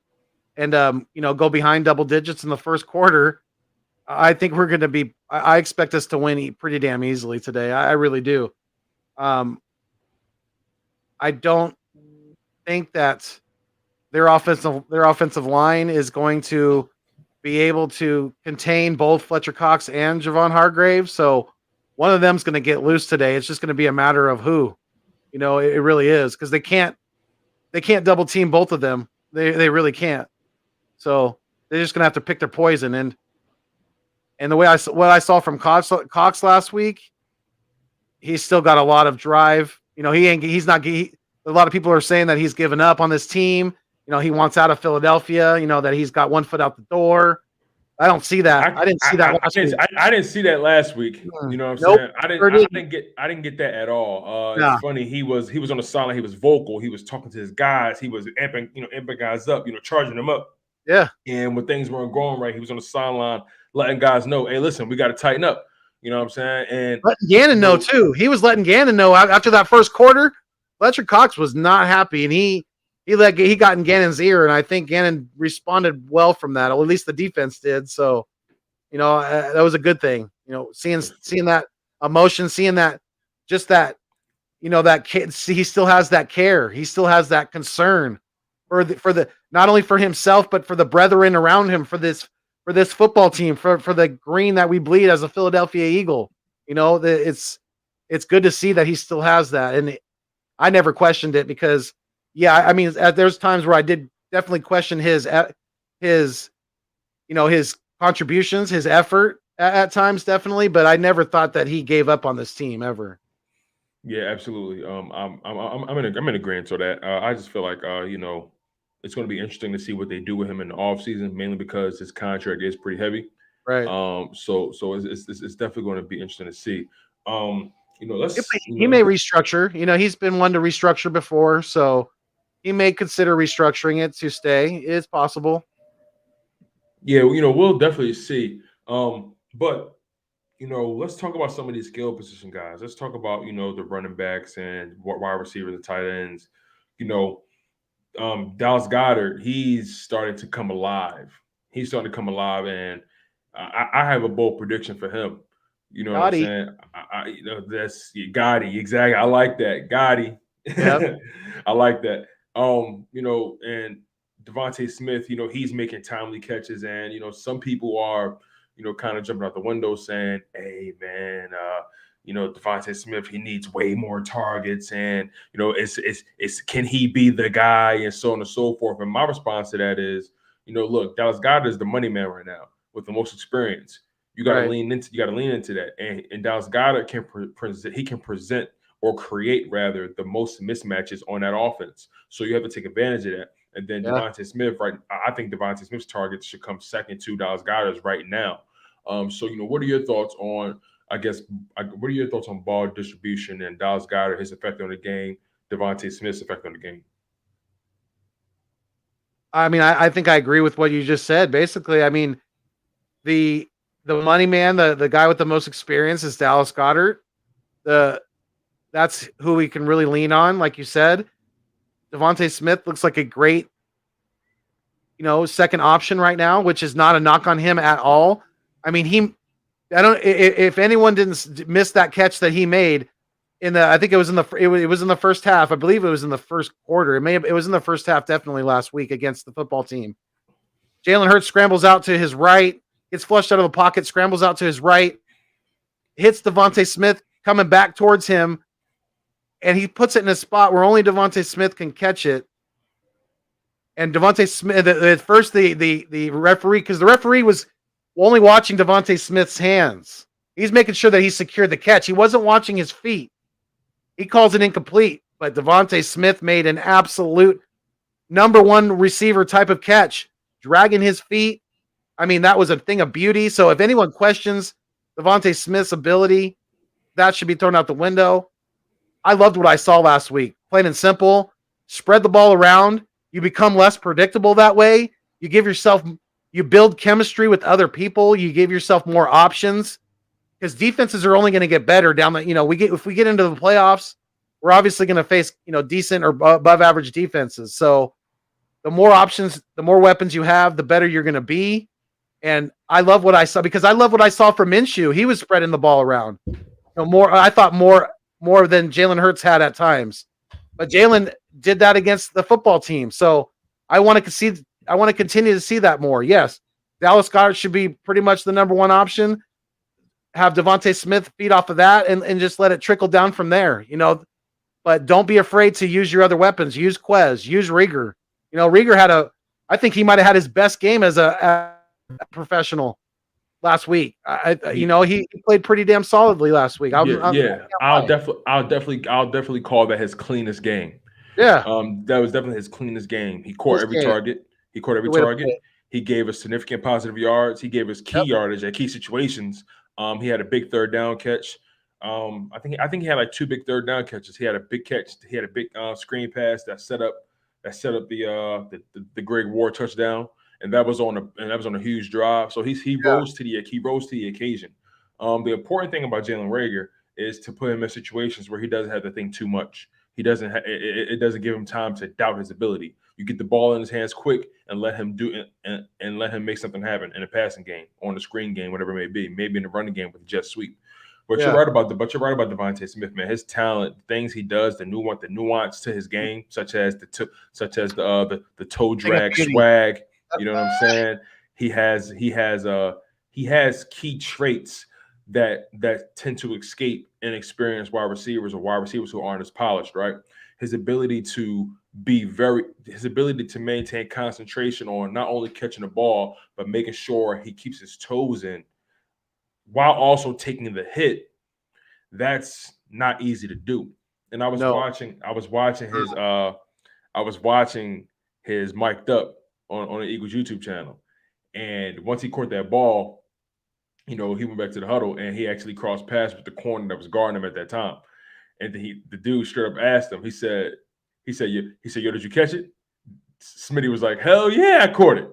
and go behind double digits in the first quarter, I think we're going to be I expect us to win pretty damn easily today. I really do. I don't think that their offensive line is going to be able to contain both Fletcher Cox and Javon Hargrave. So one of them's going to get loose today. It's just going to be a matter of who. It really is, because they can't double team both of them. They really can't. So they're just going to have to pick their poison. And the way what I saw from Cox last week, he's still got a lot of drive. A lot of people are saying that he's given up on this team. He wants out of Philadelphia, that he's got one foot out the door. I don't see that. I didn't see that last week. I didn't see that last week. You know what I'm saying? I didn't get that at all. It's funny. He was on the sideline. He was vocal. He was talking to his guys. He was amping guys up, charging them up. Yeah. And when things weren't going right, he was on the sideline letting guys know, hey, listen, we got to tighten up. You know what I'm saying? And letting Gannon know too. He was letting Gannon know after that first quarter. Fletcher Cox was not happy, and he got in Gannon's ear, and I think Gannon responded well from that. Or at least the defense did. So, that was a good thing. Seeing that emotion, seeing that, just that, that kid. He still has that care. He still has that concern for the not only for himself but for the brethren around him, for this football team, for the green that we bleed as a Philadelphia Eagle. It's good to see that he still has that, and I never questioned it because. Yeah, I mean, there's times where I did definitely question his contributions, his effort at times, definitely, but I never thought that he gave up on this team ever. Yeah, absolutely. I'm in agreement on that. I just feel like it's going to be interesting to see what they do with him in the offseason, mainly because his contract is pretty heavy. Right. So it's definitely going to be interesting to see. He may restructure. He's been one to restructure before, so he may consider restructuring it to stay. It's possible. Yeah, we'll definitely see. But let's talk about some of these skill position guys. Let's talk about the running backs and wide receivers and tight ends. Dallas Goedert, he's starting to come alive. And I have a bold prediction for him. You know what I'm saying? That's Gotti. Exactly. I like that. Gotti. Yep. I like that. And Devontae Smith, he's making timely catches, and some people are, kind of jumping out the window saying, hey man, Devontae Smith, he needs way more targets, and it's can he be the guy, and so on and so forth. And my response to that is, look, Dallas Goedert is the money man right now with the most experience. You got to lean into that, and Dallas Goedert can present or create rather the most mismatches on that offense. So you have to take advantage of that. And then Devontae Smith, right? I think Devontae Smith's targets should come second to Dallas Goedert's right now. So what are your thoughts on? What are your thoughts on ball distribution and Dallas Goedert, his effect on the game, Devontae Smith's effect on the game? I mean, I think I agree with what you just said. Basically, I mean, the money man, the guy with the most experience is Dallas Goedert. That's who we can really lean on, like you said. Devontae Smith looks like a great, second option right now, which is not a knock on him at all. I mean, if anyone didn't miss that catch that he made I think it was in the first half. I believe it was in the first quarter. It was in the first half, definitely last week against the football team. Jalen Hurts scrambles out to his right, gets flushed out of the pocket, scrambles out to his right, hits Devontae Smith coming back towards him, and he puts it in a spot where only Devontae Smith can catch it. And Devontae Smith, at first the referee, because the referee was only watching Devontae Smith's hands. He's making sure that he secured the catch. He wasn't watching his feet. He calls it incomplete, but Devontae Smith made an absolute number one receiver type of catch, dragging his feet. I mean, that was a thing of beauty. So if anyone questions Devontae Smith's ability, that should be thrown out the window. I loved what I saw last week. Plain and simple, spread the ball around. You become less predictable that way. You build chemistry with other people. You give yourself more options because defenses are only going to get better down the, if we get into the playoffs, we're obviously going to face, decent or above average defenses. So the more options, the more weapons you have, the better you're going to be. And I love what I saw because I love what I saw from Minshew. He was spreading the ball around. I thought more than Jalen Hurts had at times. But Jalen did that against the football team. So I want to continue to see that more. Yes. Dallas Goedert should be pretty much the number one option. Have Devontae Smith feed off of that and just let it trickle down from there. But don't be afraid to use your other weapons. Use Quez, use Rieger. Rieger I think he might have had his best game as a professional last week. He played pretty damn solidly last week. I'll definitely call that his cleanest game. Yeah. That was definitely his cleanest game. He caught every target. He gave us significant positive yards. He gave us key yardage at key situations. He had a big third down catch. I think he had like 2 big third down catches. He had a big catch. He had a big screen pass that set up the Greg Ward touchdown. And that was on a huge drive. So he rose to the occasion. The important thing about Jalen Reagor is to put him in situations where he doesn't have to think too much. It doesn't give him time to doubt his ability. You get the ball in his hands quick and let him do it and let him make something happen in a passing game, on the screen game, whatever it may be. Maybe in the running game with a jet sweep. But you're right about Devontae Smith, man. His talent, things he does, the nuance to his game, such as the toe drag swag. You know what I'm saying? He has key traits that tend to escape inexperienced wide receivers or wide receivers who aren't as polished, right? His ability to maintain concentration on not only catching the ball, but making sure he keeps his toes in while also taking the hit. That's not easy to do. And I was watching his mic'd up on the Eagles YouTube channel. And once he caught that ball, he went back to the huddle and he actually crossed paths with the corner that was guarding him at that time. And the dude straight up asked him, he said, yo, did you catch it? Smitty was like, hell yeah, I caught it.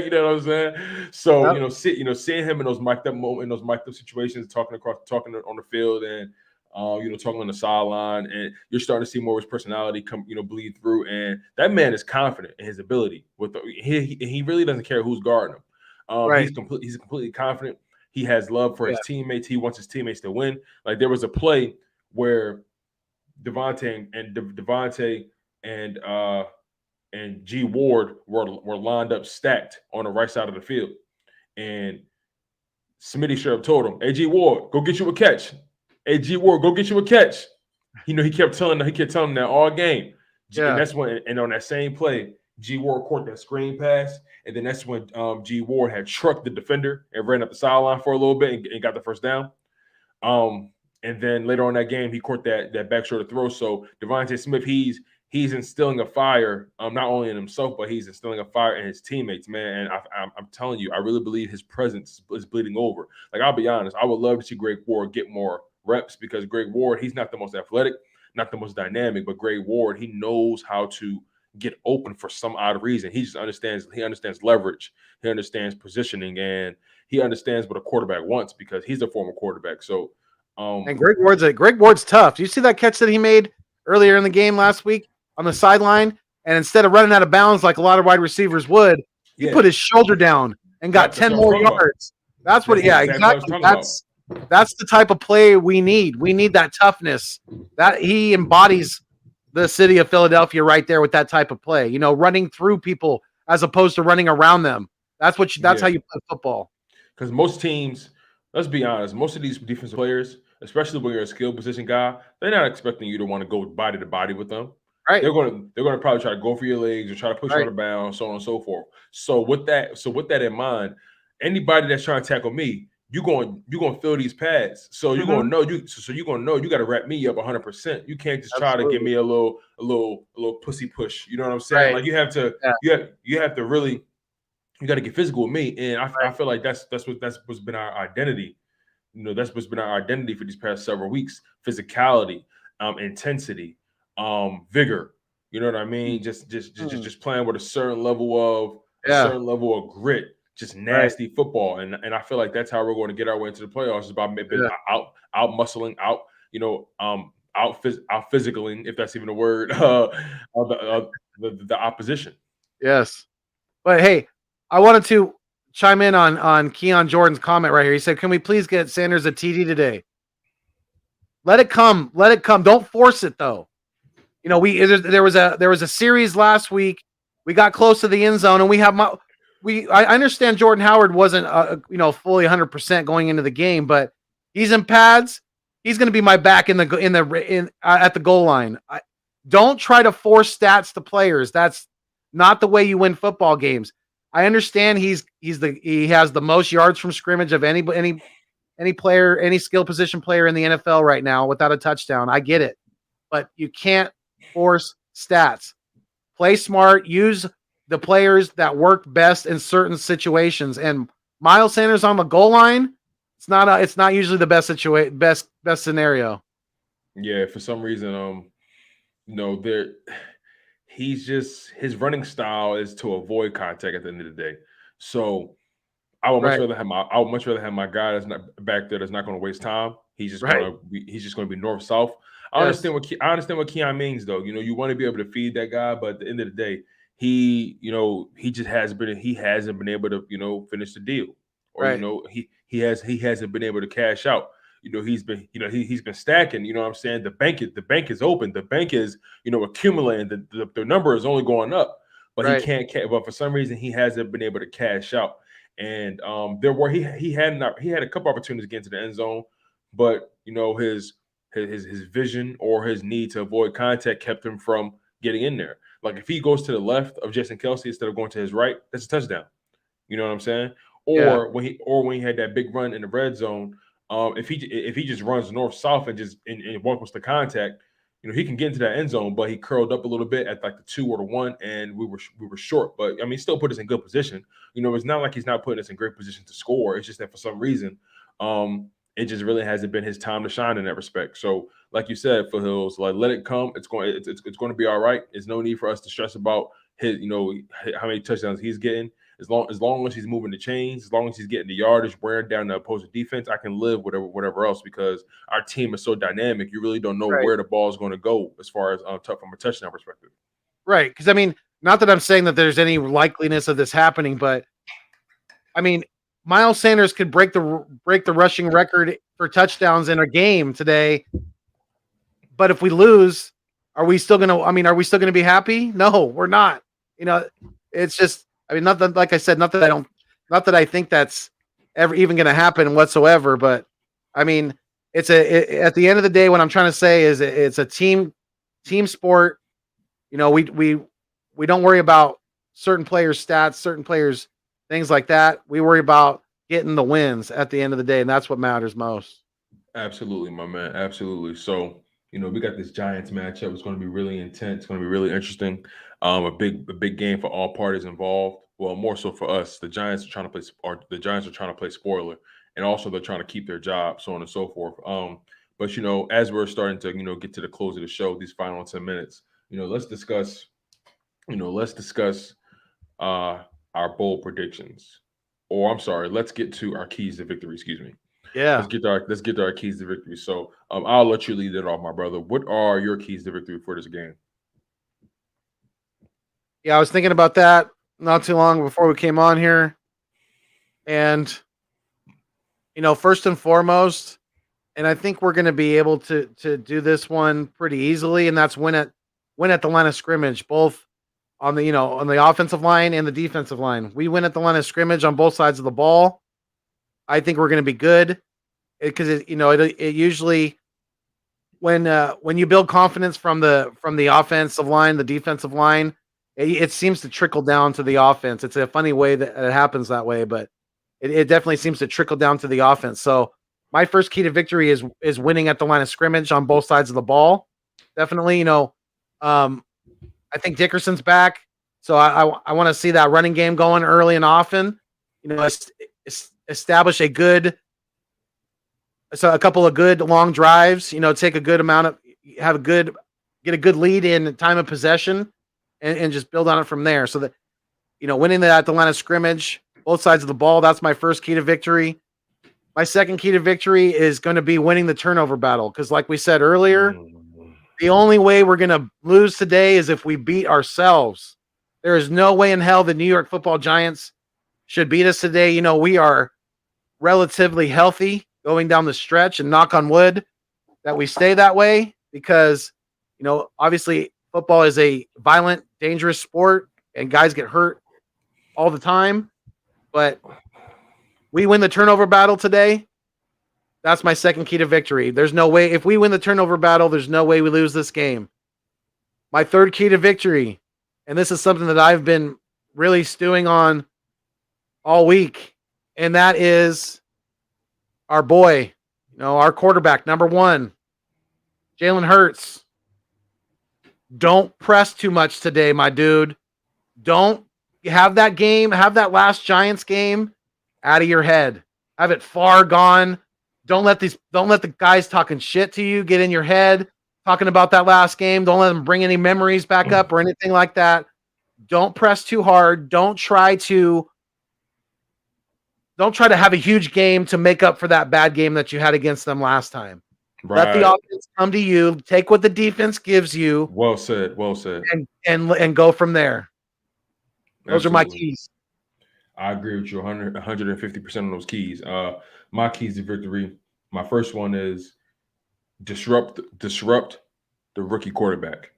You know what I'm saying? So, seeing him in those mic'd up moments, in those mic'd up situations, talking on the field and talking on the sideline, and you're starting to see more of his personality come, bleed through. And that man is confident in his ability. He really doesn't care who's guarding him. Right. He's completely confident. He has love for his teammates. He wants his teammates to win. Like there was a play where Devontae and G Ward were lined up stacked on the right side of the field, and Smitty straight up told him, "Hey G Ward, go get you a catch. Hey G Ward, go get you a catch." He kept telling them that all game. And that's when, and on that same play, G Ward caught that screen pass, and then that's when G Ward had trucked the defender and ran up the sideline for a little bit and got the first down. And then later on that game, he caught that back shoulder throw. So Devontae Smith, he's instilling a fire, not only in himself, but he's instilling a fire in his teammates, man. And I'm telling you, I really believe his presence is bleeding over. Like, I'll be honest, I would love to see Greg Ward get more reps because Greg Ward, he's not the most athletic, not the most dynamic, but Greg Ward, he knows how to get open for some odd reason. He just understands leverage. He understands positioning, and he understands what a quarterback wants because he's a former quarterback. So, and Greg Ward's tough. Do you see that catch that he made earlier in the game last week on the sideline? And instead of running out of bounds like a lot of wide receivers would, he put his shoulder down and got 10 more yards. That's what, exactly. That's the type of play we need. We need that toughness. That he embodies the city of Philadelphia right there with that type of play. Running through people as opposed to running around them. That's how you play football. Because most teams, let's be honest, most of these defensive players, especially when you're a skill position guy, they're not expecting you to want to go body to body with them. Right. They're going to probably try to go for your legs or try to push you out of bounds, so on and so forth. So with that in mind, anybody that's trying to tackle me, you gonna fill these pads. So you're Mhm. gonna know you're gonna know you got to wrap me up 100%. You can't just try to give Absolutely. me a little pussy push. You know what I'm saying? Right. Like you have to Yeah. you have to really you got to get physical with me. And I Right. feel like that's what's been our identity. That's what's been our identity for these past several weeks: physicality, intensity, vigor. You know what I mean? Mm. Just playing with a Yeah. certain level of grit, just Right. nasty football. And I feel like that's how we're going to get our way into the playoffs, is by Yeah. out muscling, out physicaling, if that's even a word, the opposition. Yes. But hey, I wanted to chime in on Keon Jordan's comment right here. He said, "Can we please get Sanders a TD today? Let it come. Let it come. Don't force it though. There was a series last week. We got close to the end zone, and I understand Jordan Howard wasn't fully 100% going into the game, but he's in pads. He's going to be my back at the goal line. Don't try to force stats to players. That's not the way you win football games. I understand he has the most yards from scrimmage of any player, any skill position player in the NFL right now without a touchdown. I get it, but you can't force stats. Play smart. Use the players that work best in certain situations. And Miles Sanders on the goal line, it's not usually the best scenario. Yeah, for some reason, there he's just his running style is to avoid contact at the end of the day. So Right. I would much rather have my guy that's not back there, that's not going to waste time. Right. He's just going to be north south. Yes. I understand what Keon means though. You want to be able to feed that guy, but at the end of the day, he hasn't been able to finish the deal, or Right. he hasn't been able to cash out. He's been stacking. You know what I'm saying? The bank is open. The bank is accumulating. The number is only going up, but he Right. can't. But for some reason, he hasn't been able to cash out. And there were he had a couple opportunities to get into the end zone, but his vision or his need to avoid contact kept him from getting in there. Like if he goes to the left of Jason Kelsey instead of going to his right, that's a touchdown. You know what I'm saying? Yeah. Or when he had that big run in the red zone, if he just runs north south and welcomes the contact, he can get into that end zone. But he curled up a little bit at like the 2 or the 1, and we were short. But I mean, still put us in good position. It's not like he's not putting us in great position to score. It's just that for some reason, it just really hasn't been his time to shine in that respect. So, like you said, Foothills, like let it come. It's going to be all right. There's no need for us to stress about how many touchdowns he's getting. As long as he's moving the chains, as long as he's getting the yardage, wearing down the opposing defense, I can live whatever else, because our team is so dynamic. You really don't know Right. where the ball is going to go as far as from a touchdown perspective. Right. Because I mean, not that I'm saying that there's any likeliness of this happening, but I mean, Miles Sanders could break the rushing record for touchdowns in a game today. But if we lose, are we still gonna be happy? No, we're not. It's just, I mean, not that, like I said, not that I think that's ever even gonna happen whatsoever. But I mean, at the end of the day, what I'm trying to say is it's a team sport. We don't worry about certain players' stats, certain players, things like that. We worry about getting the wins at the end of the day, and that's what matters most. Absolutely, my man. Absolutely. So, we got this Giants matchup. It's going to be really intense. It's going to be really interesting. A big game for all parties involved. Well, more so for us. The Giants are trying to play spoiler, and also they're trying to keep their job, so on and so forth. But as we're starting to get to the close of the show, these final 10 minutes, let's discuss. Let's discuss uh our bold predictions. Or I'm sorry, let's get to our keys to victory. Excuse me. Yeah. Let's get to our keys to victory. So I'll let you lead it off, my brother. What are your keys to victory for this game? Yeah, I was thinking about that not too long before we came on here. And, first and foremost, and I think we're going to be able to do this one pretty easily, and that's win at the line of scrimmage, both on the offensive line and the defensive line. We win at the line of scrimmage on both sides of the ball. I think we're going to be good, because it usually, when you build confidence from the offensive line, the defensive line, it seems to trickle down to the offense. It's a funny way that it happens that way, but it definitely seems to trickle down to the offense. So my first key to victory is winning at the line of scrimmage on both sides of the ball. Definitely, I think Dickerson's back, so I want to see that running game going early and often. Establish a couple of good long drives. Take a good amount of get a good lead in time of possession, and just build on it from there. So that winning that at the line of scrimmage, both sides of the ball. That's my first key to victory. My second key to victory is going to be winning the turnover battle because, like we said earlier, the only way we're going to lose today is if we beat ourselves. There is no way in hell the New York Football Giants should beat us today. We are relatively healthy going down the stretch, and knock on wood that we stay that way because, obviously football is a violent, dangerous sport and guys get hurt all the time. But we win the turnover battle today. That's my second key to victory. There's no way, if we win the turnover battle, there's no way we lose this game. My third key to victory, and this is something that I've been really stewing on all week, and that is our boy, our quarterback, number one, Jalen Hurts. Don't press too much today, my dude. Don't have that last Giants game out of your head. Have it far gone. Don't let the guys talking shit to you get in your head, talking about that last game. Don't let them bring any memories back up or anything like that. Don't press too hard. Don't try to have a huge game to make up for that bad game that you had against them last time. Right. Let the offense come to you. Take what the defense gives you. Well said. And go from there. Those are my keys. I agree with you 150% on those keys. My keys to victory, my first one is disrupt the rookie quarterback.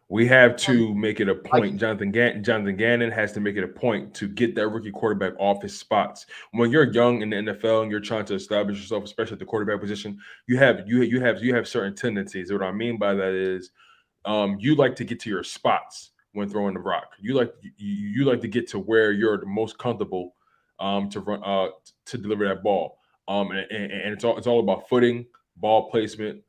We have to make it a point. Jonathan Gannon has to make it a point to get that rookie quarterback off his spots. When you're young in the NFL and you're trying to establish yourself, especially at the quarterback position, you have certain tendencies. What I mean by that is you like to get to your spots when throwing the rock. You like to get to where you're the most comfortable to run to deliver that ball. And it's all about footing, ball placement,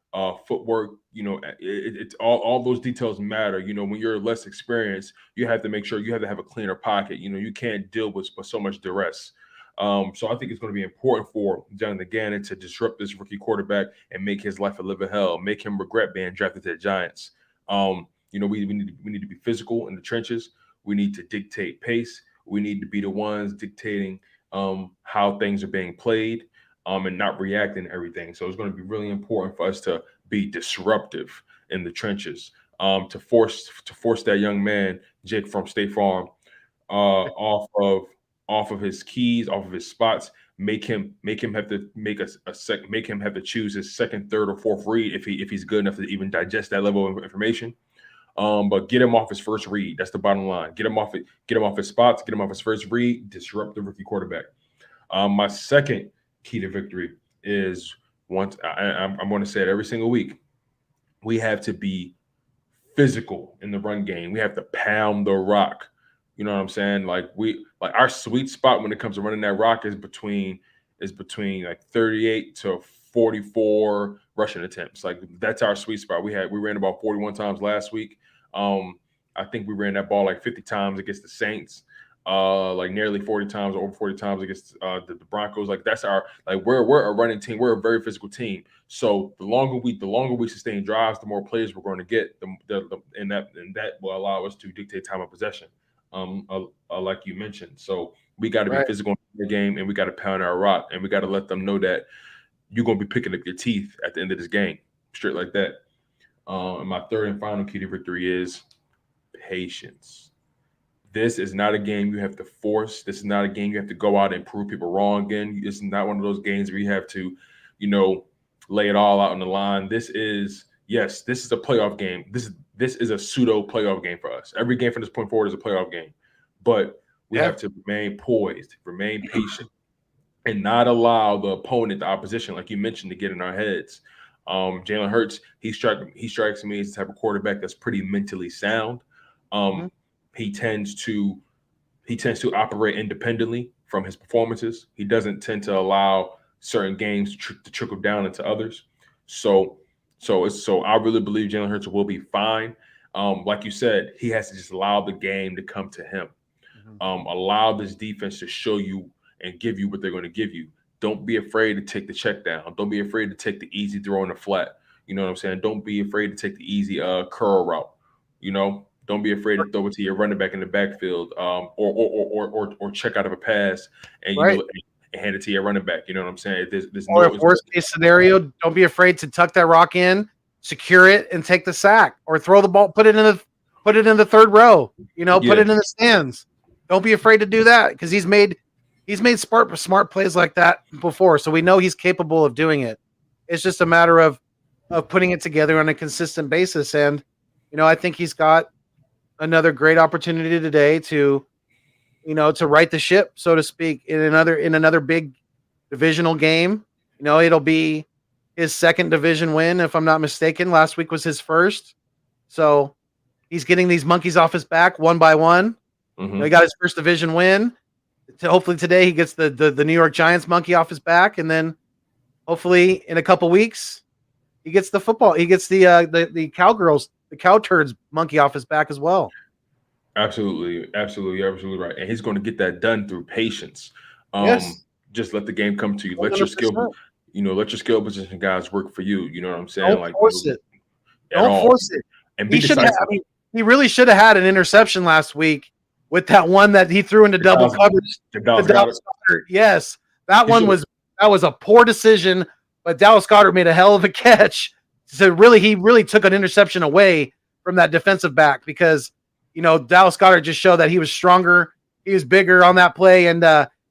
footwork. It's all those details matter. When you're less experienced, you have to make sure you have to have a cleaner pocket. You can't deal with so much duress. So I think it's going to be important for Jonathan Gannon to disrupt this rookie quarterback and make his life a living hell, make him regret being drafted to the Giants. We need to be physical in the trenches. We need to dictate pace. We need to be the ones dictating how things are being played and not reacting to everything. So it's going to be really important for us to be disruptive in the trenches, to force that young man, Jake from State Farm, off of his keys, off of his spots. Make him have to make make him have to choose his second, third, or fourth read if he's good enough to even digest that level of information. But get him off his first read. That's the bottom line. Get him off his spots, get him off his first read, disrupt the rookie quarterback. My second key to victory is I'm going to say it every single week. We have to be physical in the run game. We have to pound the rock. You know what I'm saying? Like our sweet spot when it comes to running that rock is between like 38 to 44 rushing attempts. Like that's our sweet spot. We ran about 41 times last week. I think we ran that ball like 50 times against the Saints, like nearly 40 times, over 40 times against the Broncos. Like that's we're a running team. We're a very physical team. So the longer we sustain drives, the more players we're going to get. And that will allow us to dictate time of possession, like you mentioned. So we got to be physical in the game, and we got to pound our rock, and we got to let them know that you're going to be picking up your teeth at the end of this game, straight like that. And my third and final key to victory is patience. This is not a game you have to force. This is not a game you have to go out and prove people wrong again. This is not one of those games where you have to, lay it all out on the line. This is a playoff game. This is a pseudo playoff game for us. Every game from this point forward is a playoff game. But we have to remain poised, remain patient, and not allow the opponent, the opposition, like you mentioned, to get in our heads. Jalen Hurts, he strikes me as the type of quarterback that's pretty mentally sound. He tends to operate independently from his performances. He doesn't tend to allow certain games to trickle down into others. So, so I really believe Jalen Hurts will be fine. Like you said, he has to just allow the game to come to him. Allow this defense to show you and give you what they're going to give you. Don't be afraid to take the check down. Don't be afraid to take the easy throw in the flat. You know what I'm saying? Don't be afraid to take the easy curl route. You know, don't be afraid to throw it to your running back in the backfield, or check out of a pass and Right. and hand it to your running back. You know what I'm saying? There's Or no if worst case scenario, don't be afraid to tuck that rock in, secure it, and take the sack, or throw the ball, put it in the third row. You know, put it in the stands. Don't be afraid to do that because he's made smart plays like that before, so we know he's capable of doing it. It's just a matter of putting it together on a consistent basis, and I think he's got another great opportunity today to right the ship, so to speak, in another big divisional game. It'll be his second division win, if I'm not mistaken. Last week was his first, so he's getting these monkeys off his back one by one. He got his first division win. Hopefully today he gets the New York Giants monkey off his back, and then hopefully in a couple weeks he gets the football. He gets the cowgirls, the cow turds monkey off his back as well. Absolutely right. And he's going to get that done through patience. Yes. Just let the game come to you. 100%. Let your skill position guys work for you. You know what I'm saying? Don't force it. Don't force it. And be decisive. He really should have had an interception last week with that one that he threw into double coverage. Dallas Goedert. Yes, that was a poor decision, but Dallas Goedert made a hell of a catch. So he really took an interception away from that defensive back because Dallas Goedert just showed that he was stronger, he was bigger on that play, and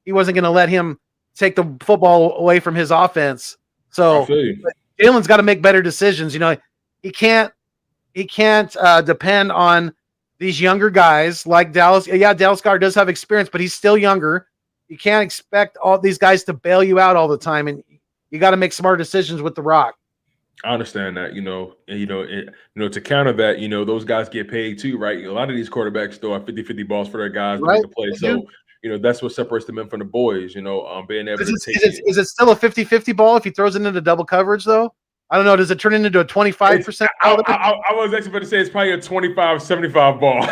he wasn't going to let him take the football away from his offense. So Jalen's got to make better decisions. He can't depend on these younger guys like Dallas. Yeah, Dallas Goedert does have experience, but he's still younger. You can't expect all these guys to bail you out all the time, and you got to make smart decisions with the rock. I understand that, to counter that, those guys get paid too, right? A lot of these quarterbacks throw out 50-50 balls for their guys to make a play. So, that's what separates the men from the boys, being able to take it. Is it still a 50-50 ball if he throws it into double coverage, though? I don't know. Does it turn into a 25%? I was actually going to say it's probably a 25-75 ball.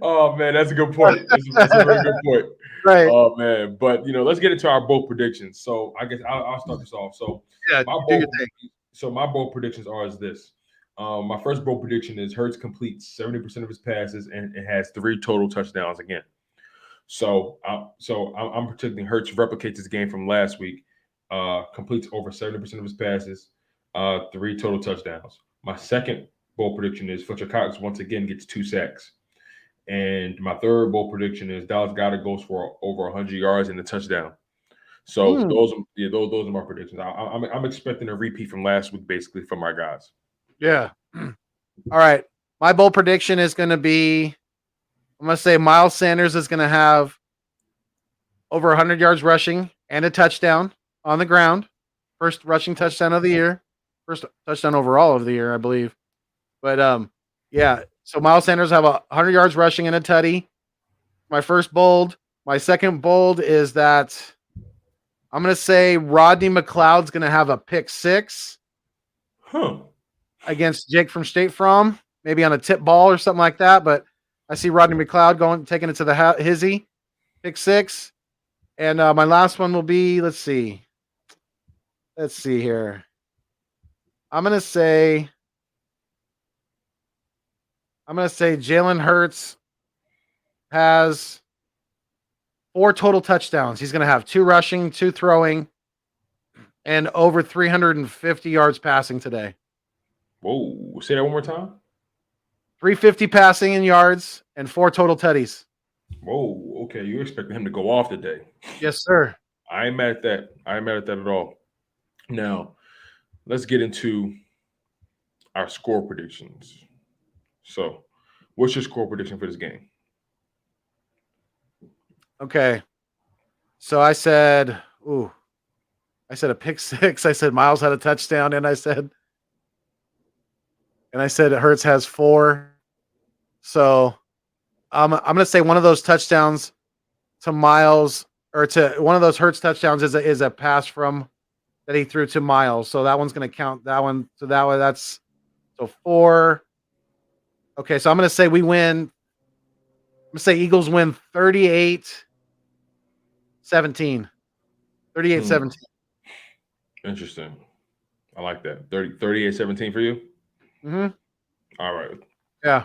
Oh, man, that's a good point. That's a very good point. Right. Oh, man. But, let's get into our bold predictions. So I guess I'll start this off. So, my bold predictions are as this. My first bold prediction is Hurts completes 70% of his passes and it has 3 total touchdowns again. So I'm predicting Hurts replicates his game from last week, completes over 70% of his passes, 3 total touchdowns. My second bold prediction is Fletcher Cox once again gets 2 sacks. And my third bold prediction is Dallas Goedert goes for over 100 yards and a touchdown. So those are my predictions. I'm expecting a repeat from last week, basically, from my guys. Yeah. All right. My bold prediction is going to be, I'm going to say Miles Sanders is going to have over 100 yards rushing and a touchdown on the ground. First rushing touchdown of the year. First touchdown overall of the year, I believe. But, yeah. So Miles Sanders have 100 yards rushing and a tutty. My first bold. My second bold is that I'm going to say Rodney McLeod's going to have a pick 6 against Jake from State Farm, maybe on a tip ball or something like that. But I see Rodney McLeod taking it to the hizzy, pick 6. And my last one will be, let's see here. I'm going to say Jalen Hurts has 4 total touchdowns. He's going to have 2 rushing, 2 throwing, and over 350 yards passing today. Whoa. Say that one more time. 350 passing in yards and 4 total tutties. Whoa. Okay. You're expecting him to go off today. Yes, sir. I ain't mad at that. I ain't mad at that at all. Now, let's get into our score predictions. So, what's your score prediction for this game? Okay. So I said a pick 6. I said Miles had a touchdown, and I said Hurts has 4. So I'm going to say one of those touchdowns to Miles or to one of those Hurts touchdowns is a pass from that he threw to Miles. So that one's going to count that one. So that's so 4. Okay, so I'm going to say we win. I'm going to say Eagles win 38-17. 38-17. Interesting. I like that. 38-17 for you? Mm-hmm. All right. Yeah.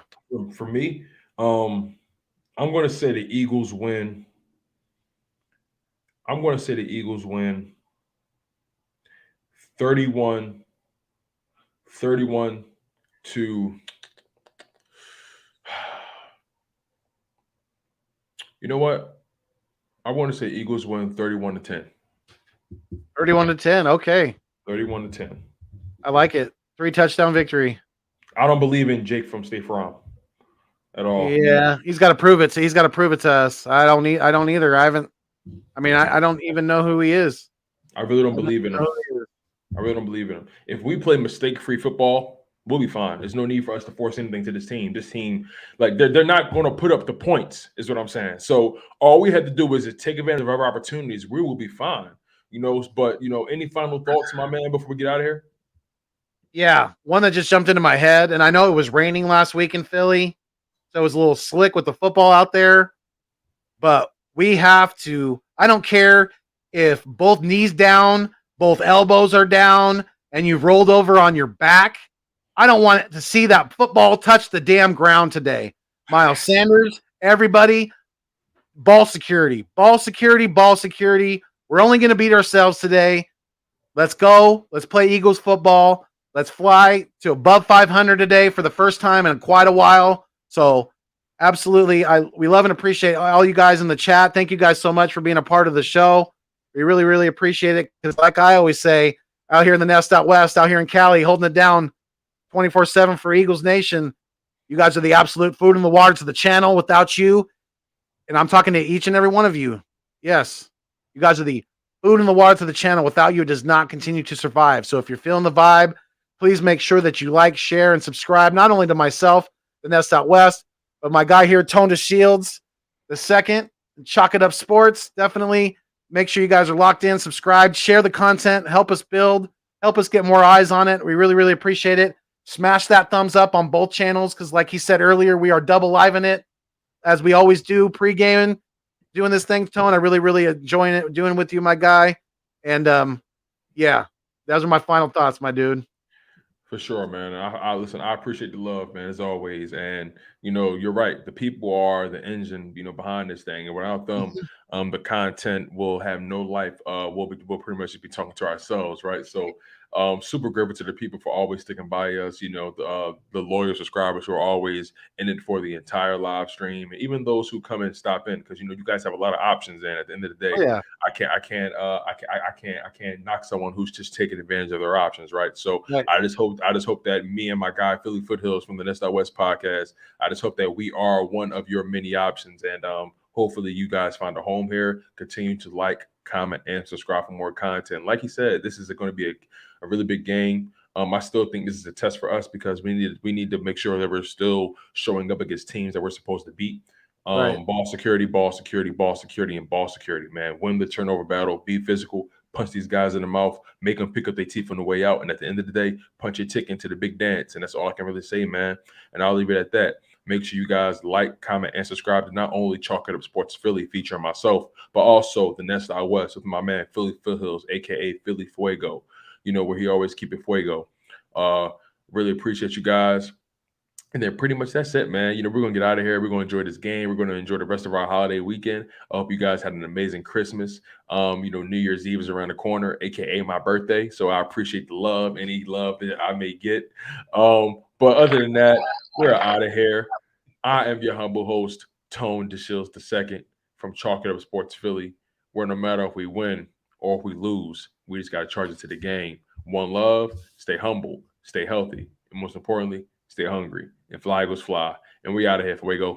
For me, I'm going to say the Eagles win. I'm going to say the Eagles win 31 to you know what? I want to say Eagles win 31-10. 31-10. Okay. 31-10. I like it. 3 touchdown victory. I don't believe in Jake from State Farm at all. Yeah, he's got to prove it. So he's got to prove it to us. I don't either. I don't even know who he is. I really don't believe in him. I really don't believe in him. If we play mistake-free football, we'll be fine. There's no need for us to force anything to this team. This team, like they're not going to put up the points, is what I'm saying. So all we had to do is take advantage of our opportunities. We will be fine. But any final thoughts, my man, before we get out of here? Yeah, one that just jumped into my head, and I know it was raining last week in Philly, so it was a little slick with the football out there. But we have to. I don't care if both knees down, both elbows are down, and you've rolled over on your back. I don't want to see that football touch the damn ground today. Miles Sanders, everybody, ball security, ball security, ball security. We're only going to beat ourselves today. Let's go. Let's play Eagles football. Let's fly to above 500 today for the first time in quite a while. So absolutely, we love and appreciate all you guys in the chat. Thank you guys so much for being a part of the show. We really, really appreciate it because like I always say, out here in the Nest out west, out here in Cali, holding it down 24/7 for Eagles Nation. You guys are the absolute food in the water to the channel. Without you, and I'm talking to each and every one of you. Yes, you guys are the food in the water to the channel. Without you, it does not continue to survive. So if you're feeling the vibe, please make sure that you like, share, and subscribe, not only to myself, the Nest Out West, but my guy here, DeShields, the second, Chalk It Up Sports. Definitely make sure you guys are locked in, subscribe, share the content, help us build, help us get more eyes on it. We really, really appreciate it. Smash that thumbs up on both channels because like he said earlier, we are double living it as we always do, pre-gaming, doing this thing, Tone. I really, really enjoying it, doing it with you, my guy. And yeah, those are my final thoughts, my dude. For sure, man. I listen. I appreciate the love, man, as always. And you're right. The people are the engine, behind this thing. And without them, the content will have no life. We'll pretty much be talking to ourselves, right? So, super grateful to the people for always sticking by us. The loyal subscribers who are always in it for the entire live stream, and even those who come and stop in because you guys have a lot of options. And at the end of the day, Oh, yeah. I can't knock someone who's just taking advantage of their options, right? So Right. I just hope that me and my guy Philly Foothills from the Nest Out West podcast, I just hope that we are one of your many options, and hopefully you guys find a home here. Continue to like, comment, and subscribe for more content. Like he said, this is going to be a really big game. I still think this is a test for us because we need to make sure that we're still showing up against teams that we're supposed to beat. Right. Ball security, ball security, ball security, and ball security, man. Win the turnover battle, be physical, punch these guys in the mouth, make them pick up their teeth on the way out. And at the end of the day, punch your ticket into the big dance. And that's all I can really say, man. And I'll leave it at that. Make sure you guys like, comment, and subscribe to not only Chalk It Up Sports Philly featuring myself, but also the Nest Out West with my man Philly Foothills, aka Philly Fuego. Where he always keep it fuego. Really appreciate you guys. And then pretty much that's it, man. We're going to get out of here. We're going to enjoy this game. We're going to enjoy the rest of our holiday weekend. I hope you guys had an amazing Christmas. New Year's Eve is around the corner, aka my birthday. So I appreciate the love, any love that I may get. But other than that, we're out of here. I am your humble host, Tone DeShields II from Chalk It Up Sports Philly, where no matter if we win or if we lose, we just got to charge it to the game. One love, stay humble, stay healthy, and most importantly, stay hungry. And fly Eagles fly. And we out of here. Fuego.